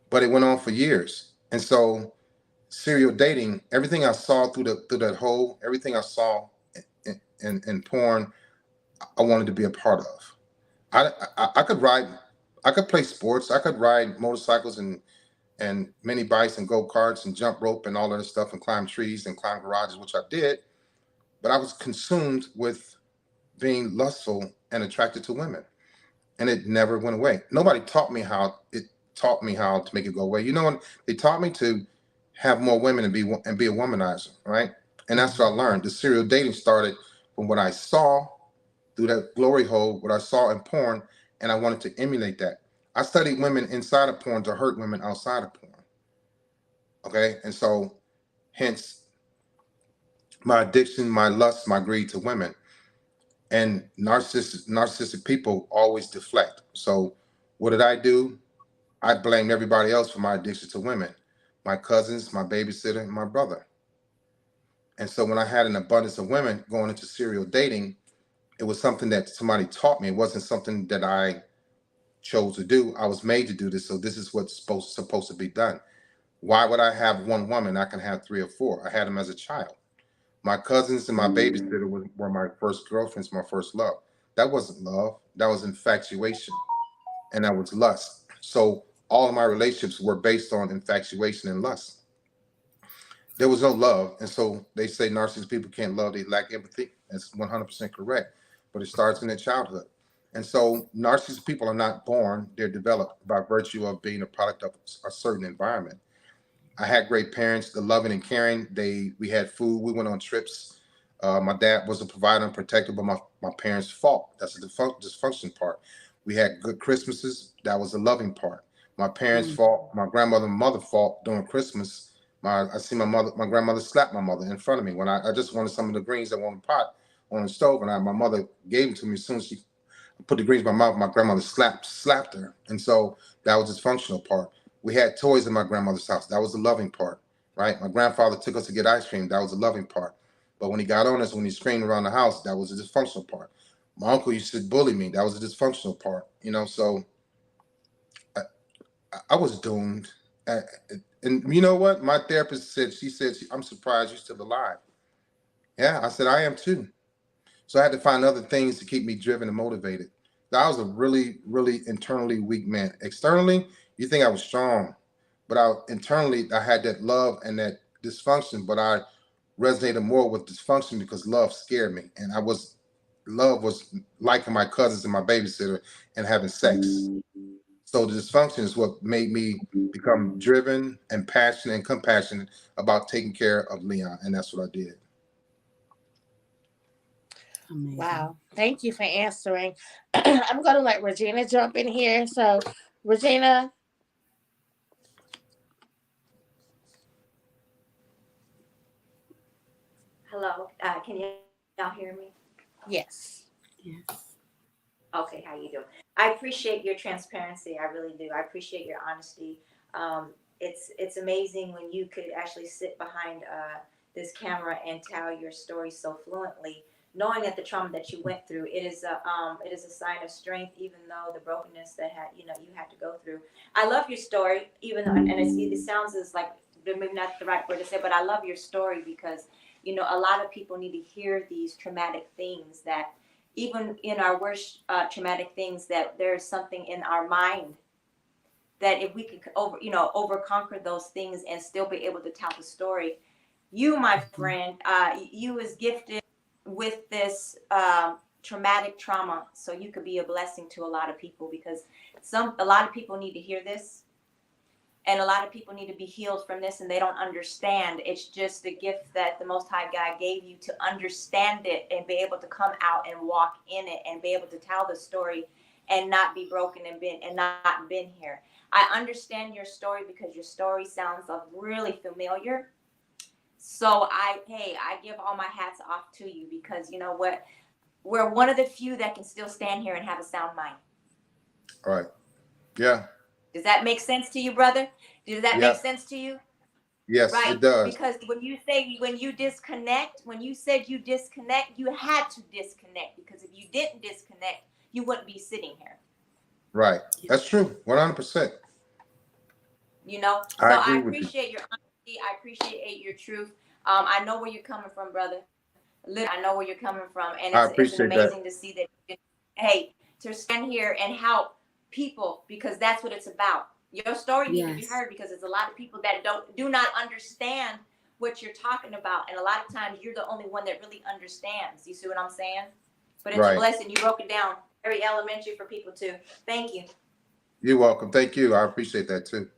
but it went on for years. And so serial dating, everything I saw through that hole, everything I saw in porn, I wanted to be a part of. I could ride, I could play sports, I could ride motorcycles and mini bikes and go karts and jump rope and all of this stuff and climb trees and climb garages, which I did. But I was consumed with being lustful and attracted to women, and it never went away. Nobody taught me how. It taught me how to make it go away. They taught me to have more women and be a womanizer, right? And that's what I learned. The serial dating started from what I saw through that glory hole, what I saw in porn, and I wanted to emulate that. I studied women inside of porn to hurt women outside of porn. Okay, and so hence my addiction, my lust, my greed to women. And narcissistic people always deflect. So what did I do? I blamed everybody else for my addiction to women, my cousins, my babysitter, and my brother. And so when I had an abundance of women going into serial dating, it was something that somebody taught me. It wasn't something that I chose to do. I was made to do this. So this is what's supposed to be done. Why would I have one woman? I can have 3 or 4. I had them as a child. My cousins and my babysitter were my first girlfriends, my first love. That wasn't love. That was infatuation. And that was lust. So all of my relationships were based on infatuation and lust. There was no love. And so they say narcissistic people can't love, they lack empathy. That's 100% correct. But it starts in their childhood. And so narcissistic people are not born, they're developed by virtue of being a product of a certain environment. I had great parents, the loving and caring. We had food, we went on trips. My dad was a provider and protector, but my parents fought. That's the dysfunction part. We had good Christmases. That was the loving part. My parents fought. My grandmother and mother fought during Christmas. I see my grandmother slap my mother in front of me when I just wanted some of the greens that were on the pot on the stove, and my mother gave them to me as soon as she put the greens in my mouth. My grandmother slapped her, and so that was the dysfunctional part. We had toys in my grandmother's house. That was the loving part, right? My grandfather took us to get ice cream. That was the loving part. But when he got on us, when he screamed around the house, that was the dysfunctional part. My uncle used to bully me. That was the dysfunctional part, So I was doomed. And you know what? My therapist said, I'm surprised you're still alive. Yeah, I said, I am too. So I had to find other things to keep me driven and motivated. I was a really, really internally weak man. Externally, you think I was strong, but internally I had that love and that dysfunction. But I resonated more with dysfunction because love scared me, and love was liking my cousins and my babysitter and having sex. So the dysfunction is what made me become driven and passionate and compassionate about taking care of Leon, and that's what I did. Amazing. Wow. Thank you for answering. I'm going to let Regina jump in here. So, Regina. Hello, can y'all hear me? Yes. Yes. Okay, how you doing? I appreciate your transparency. I really do. I appreciate your honesty. It's amazing when you could actually sit behind this camera and tell your story so fluently, knowing that the trauma that you went through. It is a sign of strength, even though the brokenness that you had to go through. I love your story, even though, and it sounds as like maybe not the right word to say, but I love your story because a lot of people need to hear these traumatic things, that even in our worst traumatic things, that there's something in our mind that if we could over conquer those things and still be able to tell the story. You, my friend, you was gifted with this traumatic trauma, so you could be a blessing to a lot of people, because a lot of people need to hear this. And a lot of people need to be healed from this, and they don't understand. It's just a gift that the Most High God gave you to understand it and be able to come out and walk in it and be able to tell the story and not be broken and not been here. I understand your story because your story sounds really familiar. So I give all my hats off to you, because you know what? We're one of the few that can still stand here and have a sound mind. All right. Yeah. Does that make sense to you, brother? Does that make Yes. sense to you? Yes, Right. it does. Because when you said you disconnect, you had to disconnect, because if you didn't disconnect, you wouldn't be sitting here. Right. That's true. 100%. So I appreciate your honesty. I appreciate your truth. I know where you're coming from, brother. Literally, I know where you're coming from, and I it's appreciate amazing to see that. Hey, to stand here and help people, because that's what it's about. Your story needs to be heard, because there's a lot of people that do not understand what you're talking about, and a lot of times you're the only one that really understands. You see what I'm saying? But it's a blessing. You broke it down very elementary for people too. Thank you. You're welcome. Thank you. I appreciate that too.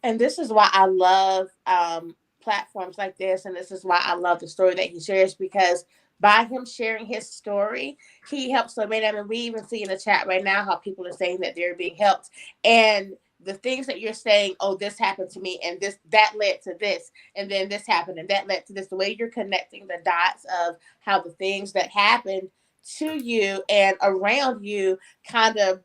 And this is why I love platforms like this, and this is why I love the story that he shares, because by him sharing his story, he helps so many. I mean, we even see in the chat right now how people are saying that they're being helped, and the things that you're saying, oh, this happened to me, and that led to this, and then this happened, and that led to this. The way you're connecting the dots of how the things that happened to you and around you kind of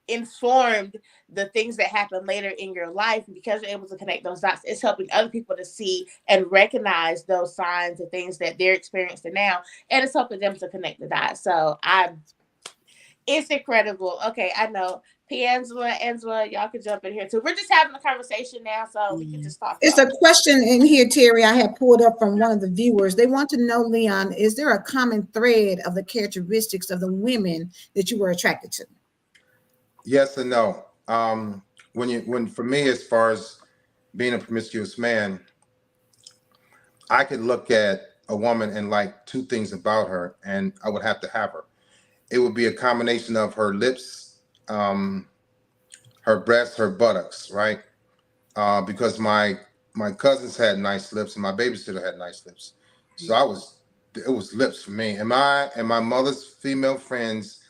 informed the things that happen later in your life. Because you're able to connect those dots, it's helping other people to see and recognize those signs and things that they're experiencing now, and it's helping them to connect the dots. So it's incredible. Okay, I know Angela, y'all can jump in here too. We're just having a conversation now, so we can just talk. It's a question in here, Terry, I had pulled up from one of the viewers. They want to know, Leon, is there a common thread of the characteristics of the women that you were attracted to? Yes and no. When for me, as far as being a promiscuous man, I could look at a woman and like two things about her, and I would have to have her. It would be a combination of her lips, her breasts, her buttocks, right? Because my cousins had nice lips and my babysitter had nice lips, so it was lips for me. And my mother's female friends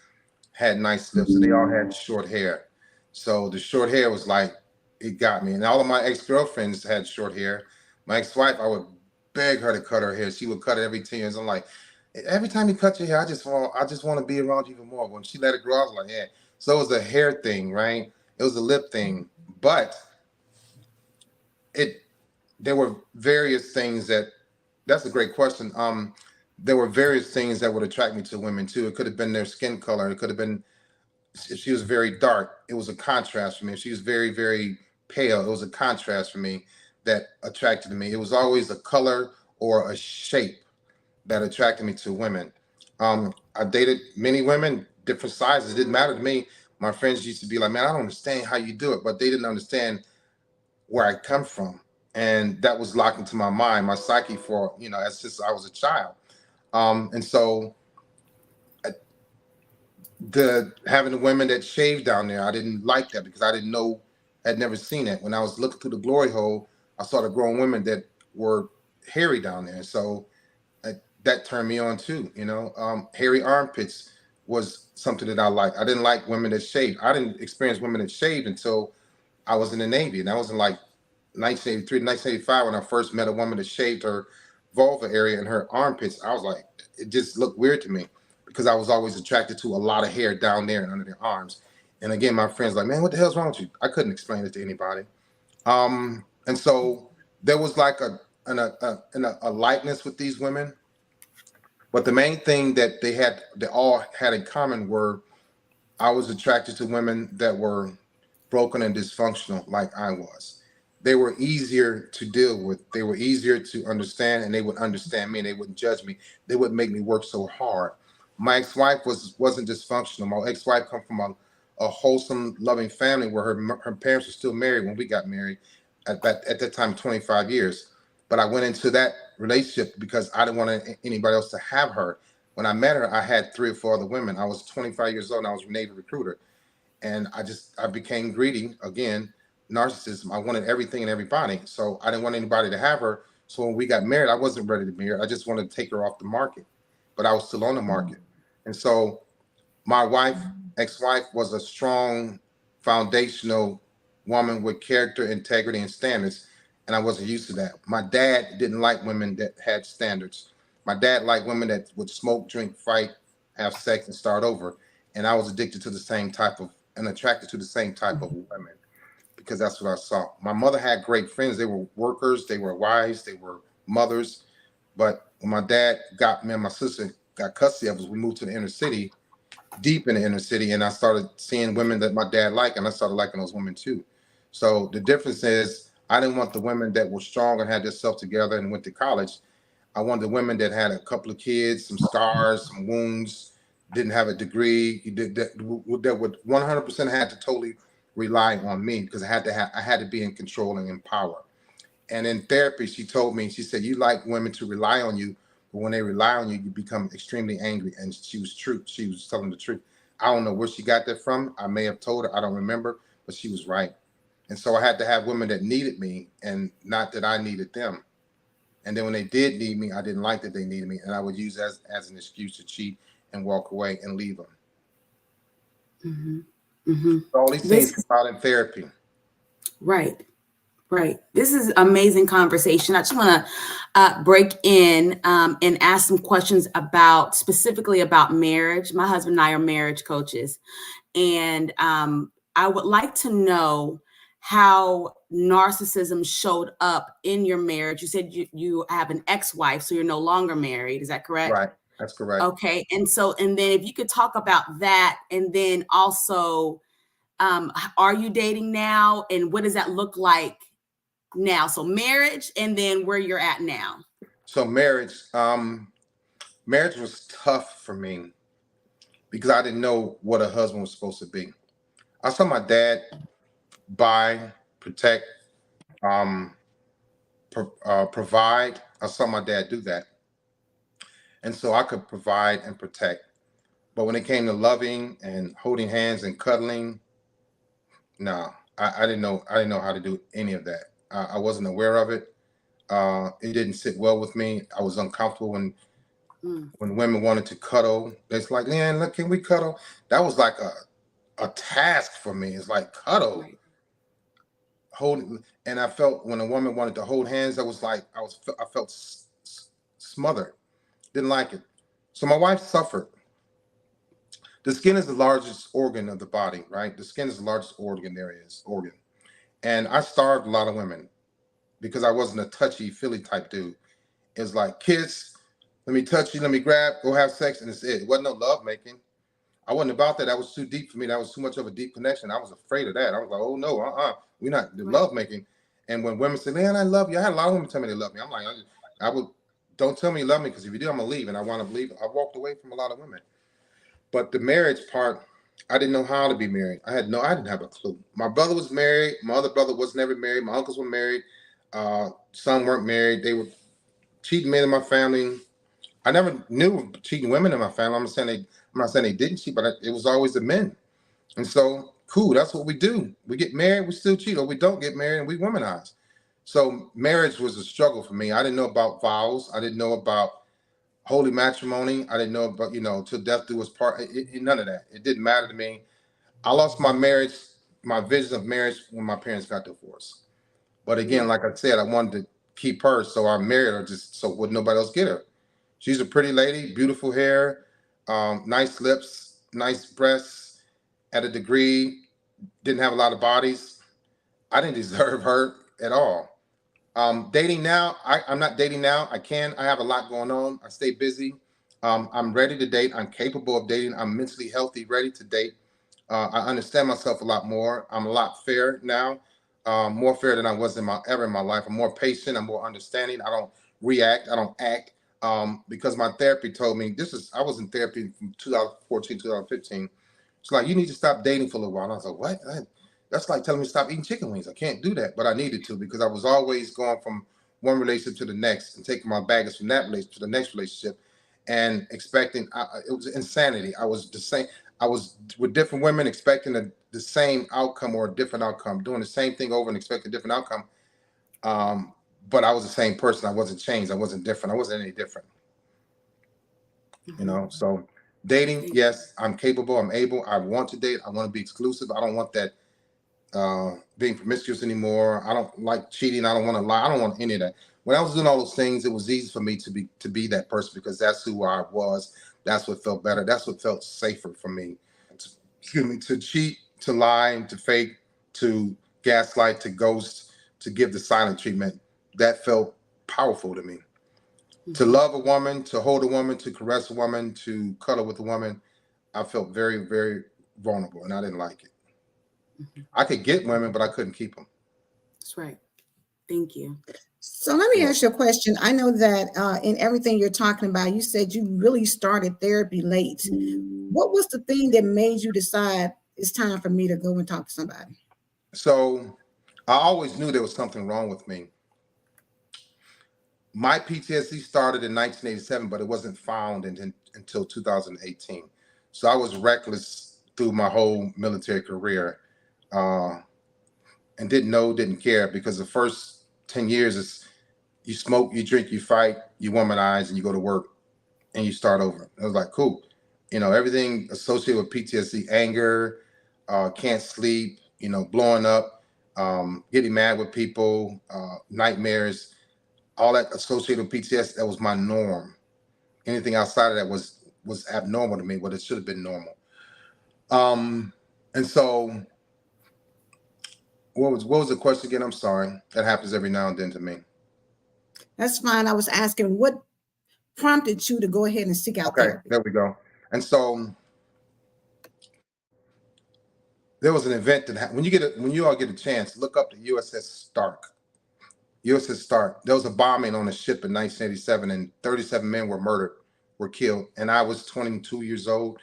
had nice lips, and they all had short hair. So the short hair was like, it got me. And all of my ex-girlfriends had short hair. My ex-wife, I would beg her to cut her hair. She would cut it every 10 years. I'm like, every time you cut your hair, I just want to be around you even more. When she let it grow, I was like, yeah. So it was a hair thing, right? It was a lip thing. But there were various things that's a great question. There were various things that would attract me to women too. It could have been their skin color. It could have been, if she was very dark, it was a contrast for me. If she was very, very pale, it was a contrast for me that attracted me. It was always a color or a shape that attracted me to women. I dated many women, different sizes. It didn't matter to me. My friends used to be like, man, I don't understand how you do it, but they didn't understand where I come from. And that was locked into my mind, my psyche for, as since I was a child. And so the having the women that shaved down there, I didn't like that because I didn't know, had never seen it. When I was looking through the glory hole, I saw the grown women that were hairy down there. So that turned me on too. Hairy armpits was something that I liked. I didn't like women that shaved. I didn't experience women that shaved until I was in the Navy, and that was in like 1983, 1985 when I first met a woman that shaved her vulva area and her armpits. I was like, it just looked weird to me because I was always attracted to a lot of hair down there and under their arms. And again, my friends like, man, what the hell's wrong with you? I couldn't explain it to anybody. And so there was like a likeness with these women. But the main thing that they all had in common were I was attracted to women that were broken and dysfunctional like I was. They were easier to deal with. They were easier to understand, and they would understand me and they wouldn't judge me. They wouldn't make me work so hard. My ex-wife wasn't dysfunctional. My ex-wife come from a wholesome, loving family where her parents were still married when we got married at that time, 25 years. But I went into that relationship because I didn't want anybody else to have her. When I met her, I had 3 or 4 other women. I was 25 years old and I was a Navy recruiter. And I became greedy again, narcissism. I wanted everything and everybody. So I didn't want anybody to have her. So when we got married, I wasn't ready to be married. I just wanted to take her off the market, but I was still on the market. And so my ex-wife was a strong, foundational woman with character, integrity, and standards. And I wasn't used to that. My dad didn't like women that had standards. My dad liked women that would smoke, drink, fight, have sex, and start over. And I was addicted to the same type of, and attracted to the same type of women because that's what I saw. My mother had great friends. They were workers, they were wives, they were mothers. But when my dad got me and my sister got custody of us, we moved to the inner city, deep in the inner city, and I started seeing women that my dad liked, and I started liking those women too. So the difference is I didn't want the women that were strong and had themselves together and went to college. I wanted the women that had a couple of kids, some scars, some wounds, didn't have a degree, that would 100% had to totally rely on me because I had to be in control and in power. And in therapy, she told me, she said, you like women to rely on you, but when they rely on you, you become extremely angry. And she was true. She was telling the truth. I don't know where she got that from. I may have told her, I don't remember, but she was right. And so I had to have women that needed me and not that I needed them. And then when they did need me, I didn't like that they needed me. And I would use as an excuse to cheat and walk away and leave them. Mm-hmm. Mm-hmm. So all these things come out in therapy. Right. Right. This is amazing conversation. I just want to break in and ask some questions specifically about marriage. My husband and I are marriage coaches. And I would like to know how narcissism showed up in your marriage. You said you have an ex-wife, so you're no longer married. Is that correct? Right. That's correct. Okay. And then if you could talk about that, and then also, are you dating now? And what does that look like now? So marriage, and then where you're at now. So marriage was tough for me because I didn't know what a husband was supposed to be. I saw my dad buy, protect, provide. I saw my dad do that. And so I could provide and protect. But when it came to loving and holding hands and cuddling, no, I didn't know how to do any of that. I wasn't aware of it. It didn't sit well with me. I was uncomfortable when women wanted to cuddle. It's like, man, look, can we cuddle? That was like a task for me. It's like cuddle. Right. Hold, and I felt when a woman wanted to hold hands, I was like, I felt smothered. Didn't like it. So my wife suffered. The skin is the largest organ of the body, right? The skin is the largest organ there is, organ. And I starved a lot of women because I wasn't a touchy-feely type dude. It was like, kiss, let me touch you, let me grab, go have sex, and it's it. It wasn't no love making. I wasn't about that. That was too deep for me. That was too much of a deep connection. I was afraid of that. I was like, oh no, we're not the love making. And when women say, man, I love you, I had a lot of women tell me they love me. I'm like, don't tell me you love me, because if you do, I'm gonna leave. And I want to leave. I walked away from a lot of women. But the marriage part, I didn't know how to be married. I didn't have a clue. My brother was married. My other brother was never married. My uncles were married. Some weren't married. They were cheating men in my family. I never knew of cheating women in my family. I'm not saying they didn't cheat, but it was always the men. And so, cool, that's what we do. We get married, we still cheat, or we don't get married and we womanize. So marriage was a struggle for me. I didn't know about vows. I didn't know about holy matrimony. I didn't know about, till death do us part. None of that. It didn't matter to me. I lost my marriage, my vision of marriage when my parents got divorced. But again, like I said, I wanted to keep her, so I married her just so would nobody else get her. She's a pretty lady, beautiful hair, nice lips, nice breasts, at a degree, didn't have a lot of bodies. I didn't deserve her at all. Dating now, I'm not dating now. I have a lot going on. I stay busy. I'm ready to date. I'm capable of dating. I'm mentally healthy, ready to date. I understand myself a lot more. I'm a lot fair now, more fair than I was ever in my life. I'm more patient. I'm more understanding. I don't react. I don't act. Because my therapy told me I was in therapy from 2014, 2015. It's like, you need to stop dating for a little while. And I was like, what? That's like telling me to stop eating chicken wings. I can't do that, but I needed to because I was always going from one relationship to the next and taking my baggage from that relationship to the next relationship and expecting. It was insanity. I was the same. I was with different women expecting the same outcome or a different outcome, doing the same thing over and expecting a different outcome. But I was the same person. I wasn't changed. I wasn't different. I wasn't any different. So dating, yes, I'm capable. I'm able. I want to date. I want to be exclusive. I don't want that being promiscuous anymore. I don't like cheating. I don't want to lie. I don't want any of that. When I was doing all those things, it was easy for me to be that person because that's who I was. That's what felt better. That's what felt safer for me. To cheat, to lie, to fake, to gaslight, to ghost, to give the silent treatment. That felt powerful to me. Mm-hmm. To love a woman, to hold a woman, to caress a woman, to cuddle with a woman, I felt very, very vulnerable, and I didn't like it. Mm-hmm. I could get women, but I couldn't keep them. That's right. Thank you. So let me ask you a question. I know that in everything you're talking about, you said you really started therapy late. What was the thing that made you decide it's time for me to go and talk to somebody? So I always knew there was something wrong with me. My PTSD started in 1987, but it wasn't found until 2018. So I was reckless through my whole military career. And didn't care because the first 10 years is you smoke, you drink, you fight, you womanize, and you go to work and you start over. I was like, cool. Everything associated with PTSD, anger, can't sleep, blowing up, getting mad with people, nightmares, all that associated with PTSD, that was my norm. Anything outside of that was abnormal to me, but it should have been normal. And so what was the question again? I'm sorry. That happens every now and then to me. That's fine. I was asking what prompted you to go ahead and seek out therapy. There we go. And so there was an event that happened. When you all get a chance, look up the USS Stark. USS Stark. There was a bombing on a ship in 1987, and 37 men were killed. And I was 22 years old.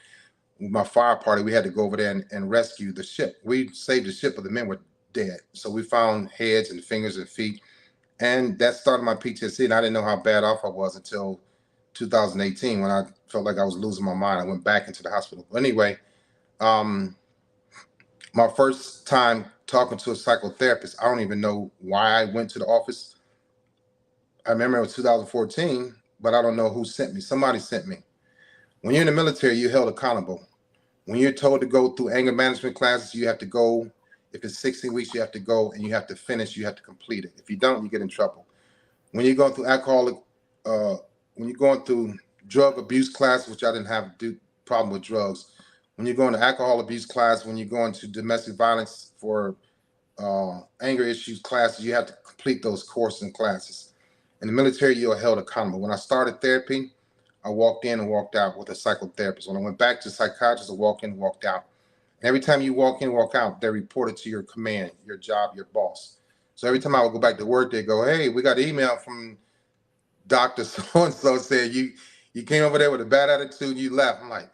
With my fire party, we had to go over there and rescue the ship. We saved the ship, but the men were dead. So we found heads and fingers and feet. And that started my PTSD. And I didn't know how bad off I was until 2018 when I felt like I was losing my mind. I went back into the hospital. But anyway, my first time talking to a psychotherapist, I don't even know why I went to the office. I remember it was 2014, but I don't know who sent me. Somebody sent me. When you're in the military, you're held accountable. When you're told to go through anger management classes, you have to go. If it's 16 weeks, you have to go and you have to finish. You have to complete it. If you don't, you get in trouble. When you're going through when you're going through drug abuse classes, which I didn't have problem with drugs. When you're going to alcohol abuse class, when you're going to domestic violence for anger issues classes, you have to complete those courses and classes. In the military, you're held accountable. When I started therapy, I walked in and walked out with a psychotherapist. When I went back to psychiatrist, I walked in and walked out. And every time you walk in, walk out, they report it to your command, your job, your boss. So every time I would go back to work, they go, hey, we got an email from Dr. So-and-so said you came over there with a bad attitude, you left. I'm like,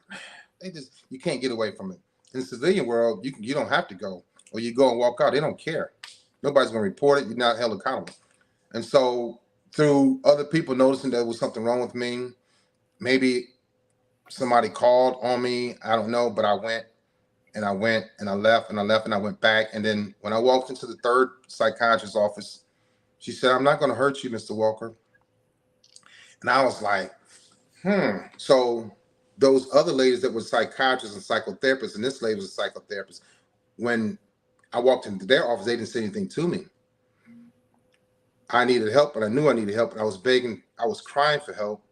you can't get away from it. In the civilian world, you don't have to go, or you go and walk out. They don't care. Nobody's going to report it. You're not held accountable. And so through other people noticing there was something wrong with me, maybe somebody called on me. I don't know, but I went and I went and I left and I left and I went back. And then when I walked into the third psychiatrist's office, she said, "I'm not going to hurt you, Mr. Walker." And I was like, So those other ladies that were psychiatrists and psychotherapists, and this lady was a psychotherapist, when I walked into their office, they didn't say anything to me. I needed help, but I knew I needed help. And I was begging, I was crying for help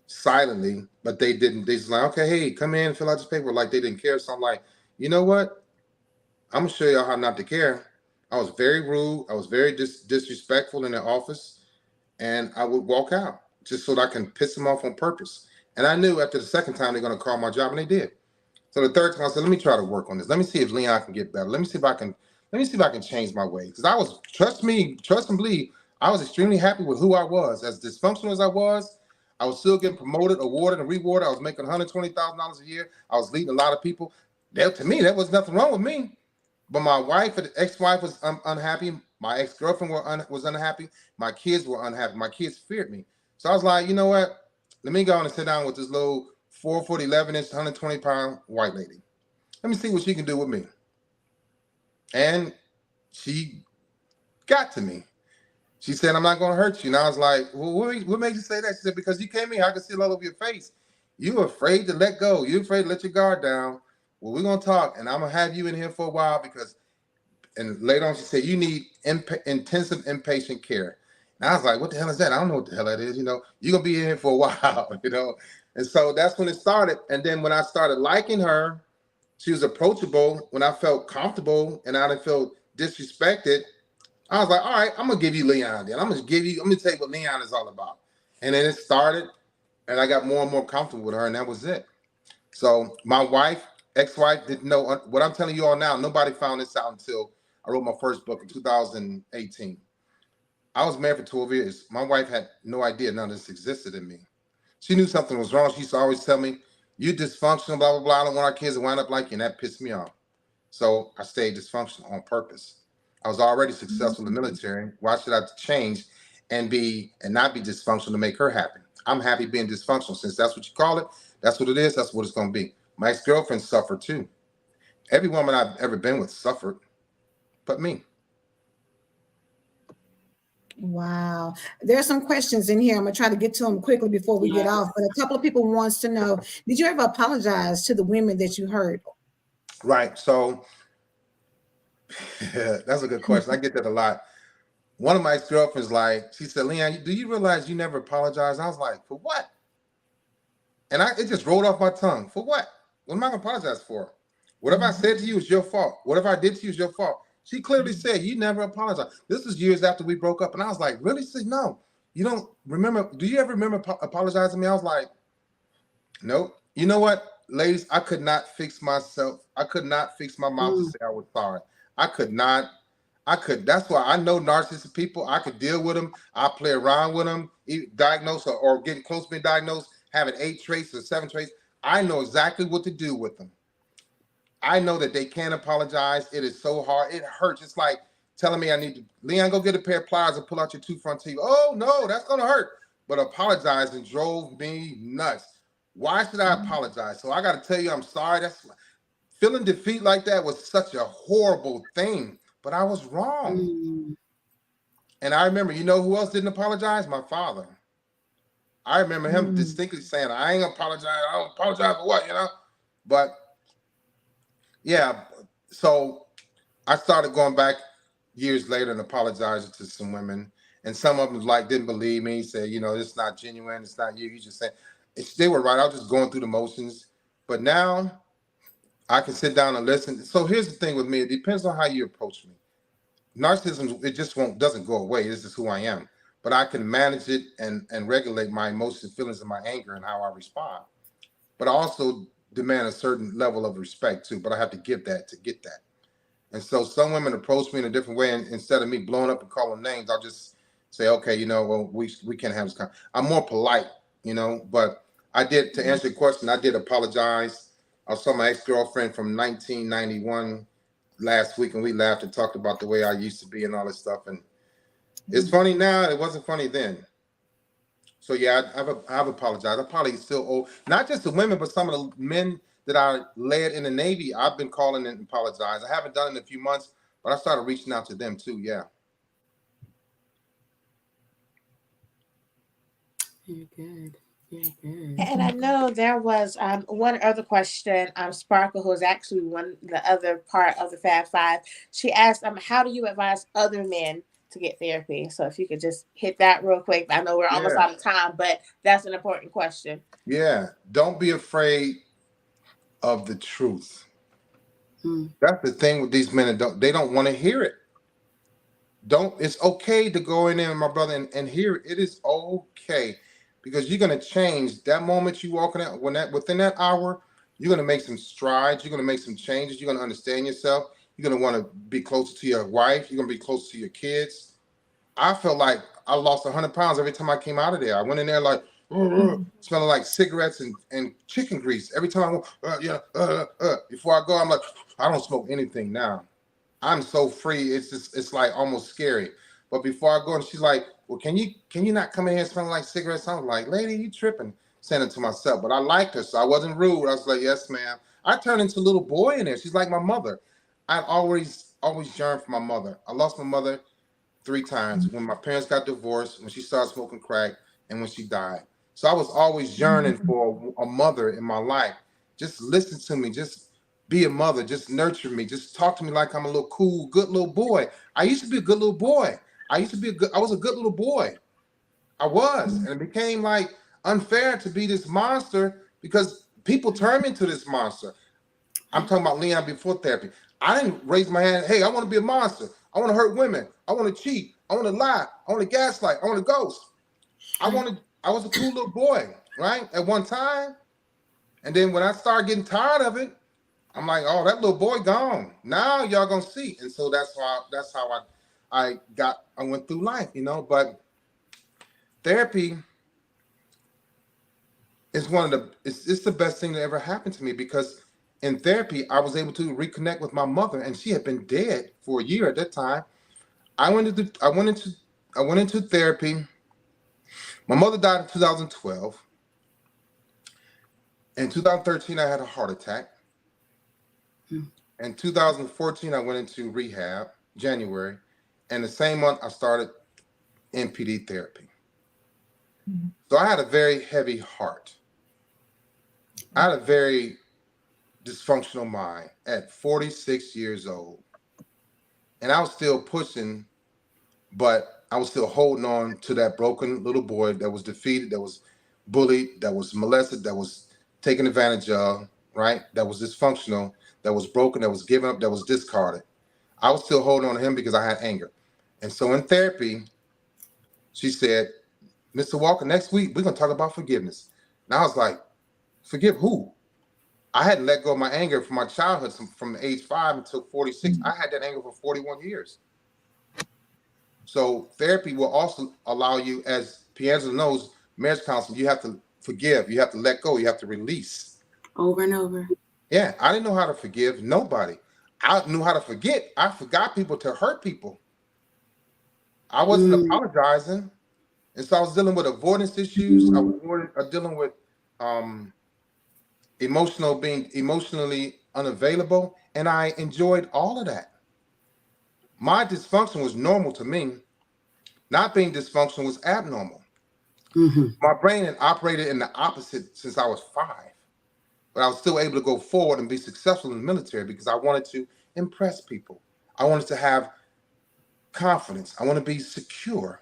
silently, but they didn't. They just like, "Okay, hey, come in, fill out this paper." Like they didn't care. So I'm like, you know what? I'm gonna show y'all how not to care. I was very rude. I was very disrespectful in the office, and I would walk out just so that I can piss them off on purpose. And I knew after the second time they're gonna call my job, and they did. So the third time I said, "Let me try to work on this. Let me see if Leon can get better. Let me see if I can change my ways." Because I was, trust and believe, I was extremely happy with who I was. As dysfunctional as I was still getting promoted, awarded, and rewarded. I was making $120,000 a year. I was leading a lot of people. To me, there was nothing wrong with me. But my wife, the ex-wife, was unhappy. My ex-girlfriend was unhappy. My kids were unhappy. My kids feared me. So I was like, you know what? Let me go on and sit down with this little 4', 11-inch, 120-pound white lady. Let me see what she can do with me. And she got to me. She said, "I'm not going to hurt you." And I was like, "Well, what made you say that?" She said, "Because you came here, I can see it all over your face. You afraid to let go. You're afraid to let your guard down. Well, we're going to talk, and I'm going to have you in here for a while because," and later on she said, "You need intensive inpatient care." And I was like, "What the hell is that?" I don't know what the hell that is. You're going to be in here for a while, And so that's when it started. And then when I started liking her, she was approachable. When I felt comfortable and I didn't feel disrespected, I was like, "All right, I'm gonna give you Leon. Then I'm gonna tell you what Leon is all about." And then it started, and I got more and more comfortable with her, and that was it. So my ex-wife, didn't know what I'm telling you all now. Nobody found this out until I wrote my first book in 2018. I was married for 12 years. My wife had no idea none of this existed in me. She knew something was wrong. She used to always tell me, "You dysfunctional, blah blah blah. I don't want our kids to wind up like you," and that pissed me off. So I stayed dysfunctional on purpose. I was already successful in the military. Why should I change and not be dysfunctional to make her happy? I'm happy being dysfunctional. Since that's what you call it, that's what it is, that's what it's going to be. My ex-girlfriend suffered too. Every woman I've ever been with suffered, but me. Wow. There are some questions in here. I'm going to try to get to them quickly before we get off. But a couple of people wants to know, did you ever apologize to the women that you hurt? Right. So that's a good question. I get that a lot. One of my ex-girlfriends, she said, "Leon, do you realize you never apologized?" I was like, "For what?" And it just rolled off my tongue. For what? What am I going to apologize for? Whatever I said to you is your fault. Whatever I did to you is your fault. She clearly said, "You never apologized." This was years after we broke up. And I was like, "Really?" She said, "No. You don't remember. Do you ever remember apologizing to me?" I was like, "Nope." You know what, ladies? I could not fix myself. I could not fix my mouth to say I was sorry. I could not. That's why I know narcissistic people. I could deal with them. I play around with them, diagnose or getting close to being diagnosed, having 8 traits or 7 traits. I know exactly what to do with them. I know that they can't apologize. It is so hard. It hurts. It's like telling me I need to, "Leon, go get a pair of pliers and pull out your 2 front teeth." Oh, no, that's going to hurt. But apologizing drove me nuts. Why should I apologize? So I got to tell you, I'm sorry. Feeling defeat like that was such a horrible thing, but I was wrong. And I remember, you know who else didn't apologize? My father. I remember him distinctly saying, "I ain't gonna apologize. I don't apologize for what, But yeah, so I started going back years later and apologizing to some women. And some of them didn't believe me, said, "It's not genuine, it's not you. You just said," they were right. I was just going through the motions. But now I can sit down and listen. So here's the thing with me. It depends on how you approach me. Narcissism, it just doesn't go away. This is who I am. But I can manage it and regulate my emotions, feelings, and my anger and how I respond. But I also demand a certain level of respect too. But I have to give that to get that. And so some women approach me in a different way. And instead of me blowing up and calling names, I'll just say, "Okay, well, we can't have this kind." I'm more polite, But to answer your question, I did apologize. I saw my ex-girlfriend from 1991 last week, and we laughed and talked about the way I used to be and all this stuff. And it's funny now. It wasn't funny then. So yeah, I've apologized. I probably still owe not just the women, but some of the men that I led in the Navy. I've been calling and apologize. I haven't done it in a few months, but I started reaching out to them too. Yeah. Very good. Very good. And I know there was one other question. Sparkle, who is actually the other part of the Fab Five, she asked, how do you advise other men to get therapy? So if you could just hit that real quick. I know we're almost out of time, but that's an important question. Yeah. Don't be afraid of the truth. That's the thing with these men. They don't want to hear it. It's okay to go in there, my brother, and hear it. It is okay, because you're gonna change that moment you walking out. Within that hour, you're gonna make some strides. You're gonna make some changes. You're gonna understand yourself. You're gonna want to be closer to your wife. You're gonna be closer to your kids. I felt like I lost 100 pounds every time I came out of there. I went in there like smelling like cigarettes and chicken grease. Every time I go, before I go, I'm like, I don't smoke anything now. I'm so free. It's like almost scary. But before I go, and she's like, well, can you not come in here smelling like cigarettes? I was like, lady, you tripping? Saying it to myself. But I liked her, so I wasn't rude. I was like, yes, ma'am. I turned into a little boy in there. She's like my mother. I've always yearned for my mother. I lost my mother 3 times: when my parents got divorced, when she started smoking crack, and when she died. So I was always yearning for a mother in my life. Just listen to me. Just be a mother. Just nurture me. Just talk to me like I'm a little cool, good little boy. I used to be a good little boy. I was a good little boy. I was. And it became like unfair to be this monster, because people turned me into this monster. I'm talking about Leon before therapy. I didn't raise my hand. Hey, I want to be a monster. I want to hurt women. I want to cheat. I want to lie. I want to gaslight. I want to ghost. I was a cool little boy, right? At one time. And then when I started getting tired of it, I'm like, oh, that little boy gone. Now y'all gonna see. And so that's how I went through life, But therapy is it's the best thing that ever happened to me, because in therapy I was able to reconnect with my mother, and she had been dead for a year at that time. I went into therapy. My mother died in 2012. In 2013, I had a heart attack. In 2014, I went into rehab, January. And the same month, I started NPD therapy. So I had a very heavy heart. I had a very dysfunctional mind at 46 years old. And I was still pushing, but I was still holding on to that broken little boy that was defeated, that was bullied, that was molested, that was taken advantage of, right? That was dysfunctional, that was broken, that was given up, that was discarded. I was still holding on to him because I had anger. And so in therapy, she said, Mr. Walker, next week, we're going to talk about forgiveness. And I was like, forgive who? I hadn't let go of my anger from my childhood, from age 5 until 46. I had that anger for 41 years. So therapy will also allow you, as Piangela knows, marriage counseling, you have to forgive, you have to let go, you have to release. Over and over. Yeah, I didn't know how to forgive nobody. I knew how to forget. I forgot people to hurt people. I wasn't apologizing. And so I was dealing with avoidance issues. I was dealing with being emotionally unavailable. And I enjoyed all of that. My dysfunction was normal to me. Not being dysfunctional was abnormal. My brain had operated in the opposite since I was 5. But I was still able to go forward and be successful in the military because I wanted to impress people. I wanted to have confidence. I want to be secure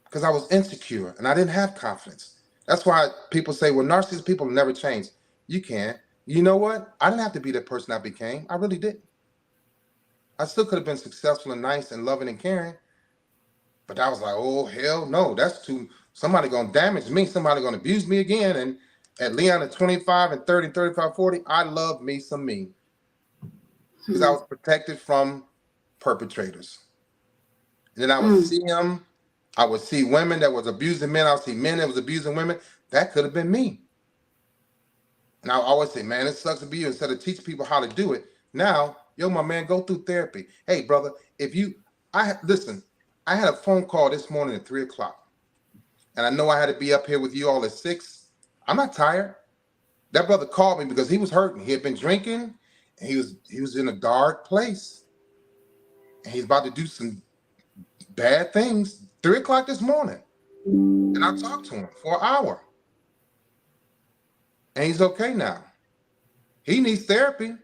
because I was insecure and I didn't have confidence. That's why people say, well, narcissistic people never change. You can't. You know what? I didn't have to be the person I became. I really didn't. I still could have been successful and nice and loving and caring. But I was like, oh, hell no. That's somebody going to damage me. Somebody going to abuse me again. And at Leon at 25 and 30, 35, 40, I loved me some me. Because I was protected from perpetrators. And then I would see them. I would see women that was abusing men. I would see men that was abusing women. That could have been me. And I always say, man, it sucks to be you. Instead of teaching people how to do it, now, yo, my man, go through therapy. Hey, brother, listen, I had a phone call this morning at 3:00. And I know I had to be up here with you all at 6. I'm not tired. That brother called me because he was hurting. He had been drinking, and he was in a dark place. And he's about to do some bad things. 3:00 this morning. And I talked to him for an hour. And he's okay now. He needs therapy.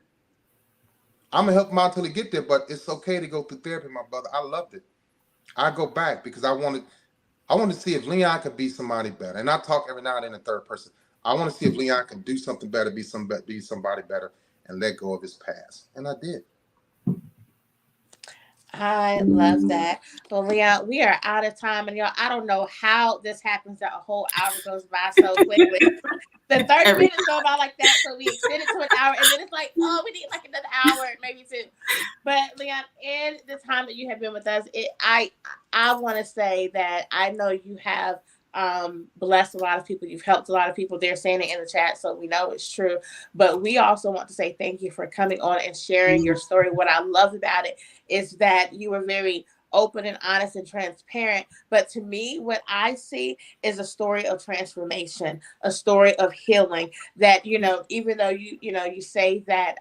I'm gonna help him out until he get there, but it's okay to go through therapy, my brother. I loved it. I go back because I wanted to see if Leon could be somebody better. And I talk every now and then in third person. I want to see if Leon can do something better, be somebody better, and let go of his past. And I did. I love that. Well, Leon, we are out of time, and y'all, I don't know how this happens that a whole hour goes by so quickly. The 30 minutes go by like that, so we extended to an hour, and then it's like, oh, we need like another hour, maybe 2. But Leon, in the time that you have been with us, I want to say that I know you have blessed a lot of people. You've helped a lot of people. They're saying it in the chat, so we know it's true. But we also want to say thank you for coming on and sharing your story. What I love about it is that you were very open and honest and transparent. But to me, what I see is a story of transformation, a story of healing. That, even though you say that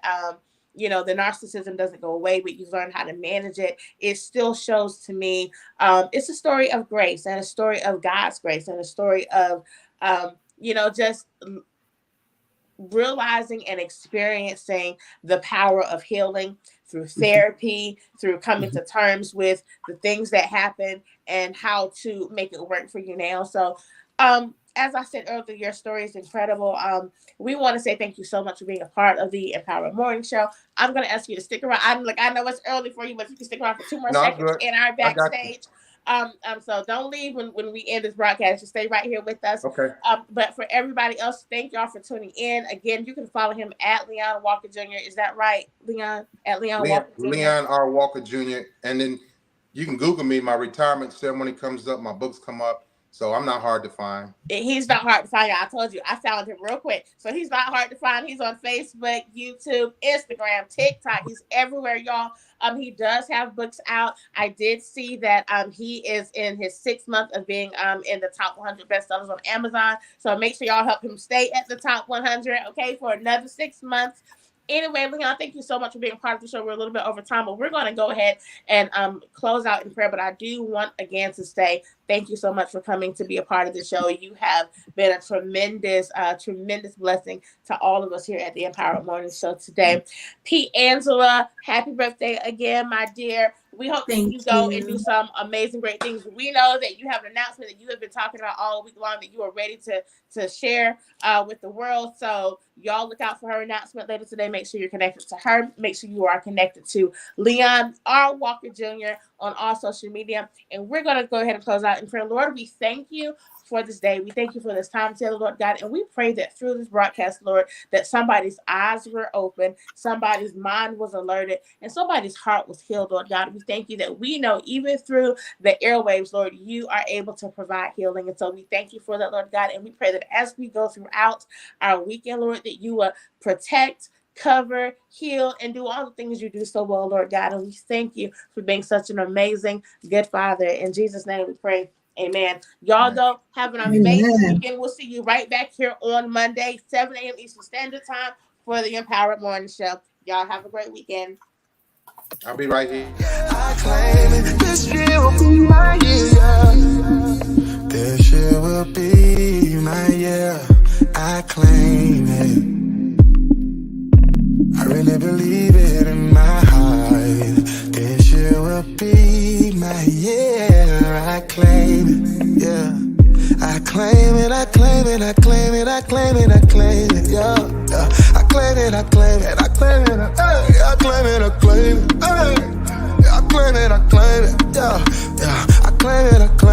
the narcissism doesn't go away, but you've learned how to manage it. It still shows to me it's a story of grace, and a story of God's grace, and a story of just realizing and experiencing the power of healing through therapy, through coming to terms with the things that happen and how to make it work for you now. So as I said earlier, your story is incredible. We want to say thank you so much for being a part of the Empowered Morning Show. I'm going to ask you to stick around. I know it's early for you, but if you can stick around for 2 more seconds in our backstage. So don't leave when we end this broadcast. Just stay right here with us. Okay. But for everybody else, thank y'all for tuning in. Again, you can follow him at Leon Walker Jr. Is that right, Leon? At Leon Walker Jr. Leon R. Walker Jr. And then you can Google me. My retirement ceremony comes up. My books come up. So I'm not hard to find. He's not hard to find. I told you, I found him real quick. So he's not hard to find. He's on Facebook, YouTube, Instagram, TikTok. He's everywhere, y'all. He does have books out. I did see that he is in his 6th month of being in the top 100 bestsellers on Amazon. So make sure y'all help him stay at the top 100, okay, for another 6 months. Anyway, Leon, thank you so much for being a part of the show. We're a little bit over time, but we're going to go ahead and close out in prayer. But I do want, again, to say thank you so much for coming to be a part of the show. You have been a tremendous blessing to all of us here at the Empowered Morning Show today. P. Angela, happy birthday again, my dear. We hope that you go and do some amazing, great things. We know that you have an announcement that you have been talking about all week long that you are ready to share with the world. So y'all look out for her announcement later today. Make sure you're connected to her. Make sure you are connected to Leon R. Walker Jr. on all social media. And we're going to go ahead and close out in prayer. Lord, we thank you for this day. We thank you for this time together, Lord God. And we pray that through this broadcast, Lord, that somebody's eyes were open, somebody's mind was alerted, and somebody's heart was healed, Lord God. We thank you that we know even through the airwaves, Lord, you are able to provide healing. And so we thank you for that, Lord God. And we pray that as we go throughout our weekend, Lord, that you will protect, cover, heal, and do all the things you do so well, Lord God. And we thank you for being such an amazing, good Father. In Jesus' name we pray. Amen. Y'all go have an amazing weekend. We'll see you right back here on Monday, 7 a.m. Eastern Standard Time for the Empowered Morning Show. Y'all have a great weekend. I'll be right here. I claim it. This year will be my year. This year will be my year. I claim it. I really believe it in my heart. This year will be my year. I claim it, yeah. I claim it, I claim it, I claim it, I claim it, I claim it, yeah. I claim it, I claim it, I claim it, I claim it, I claim it, I claim it, I claim it, yeah. I claim it, I claim it.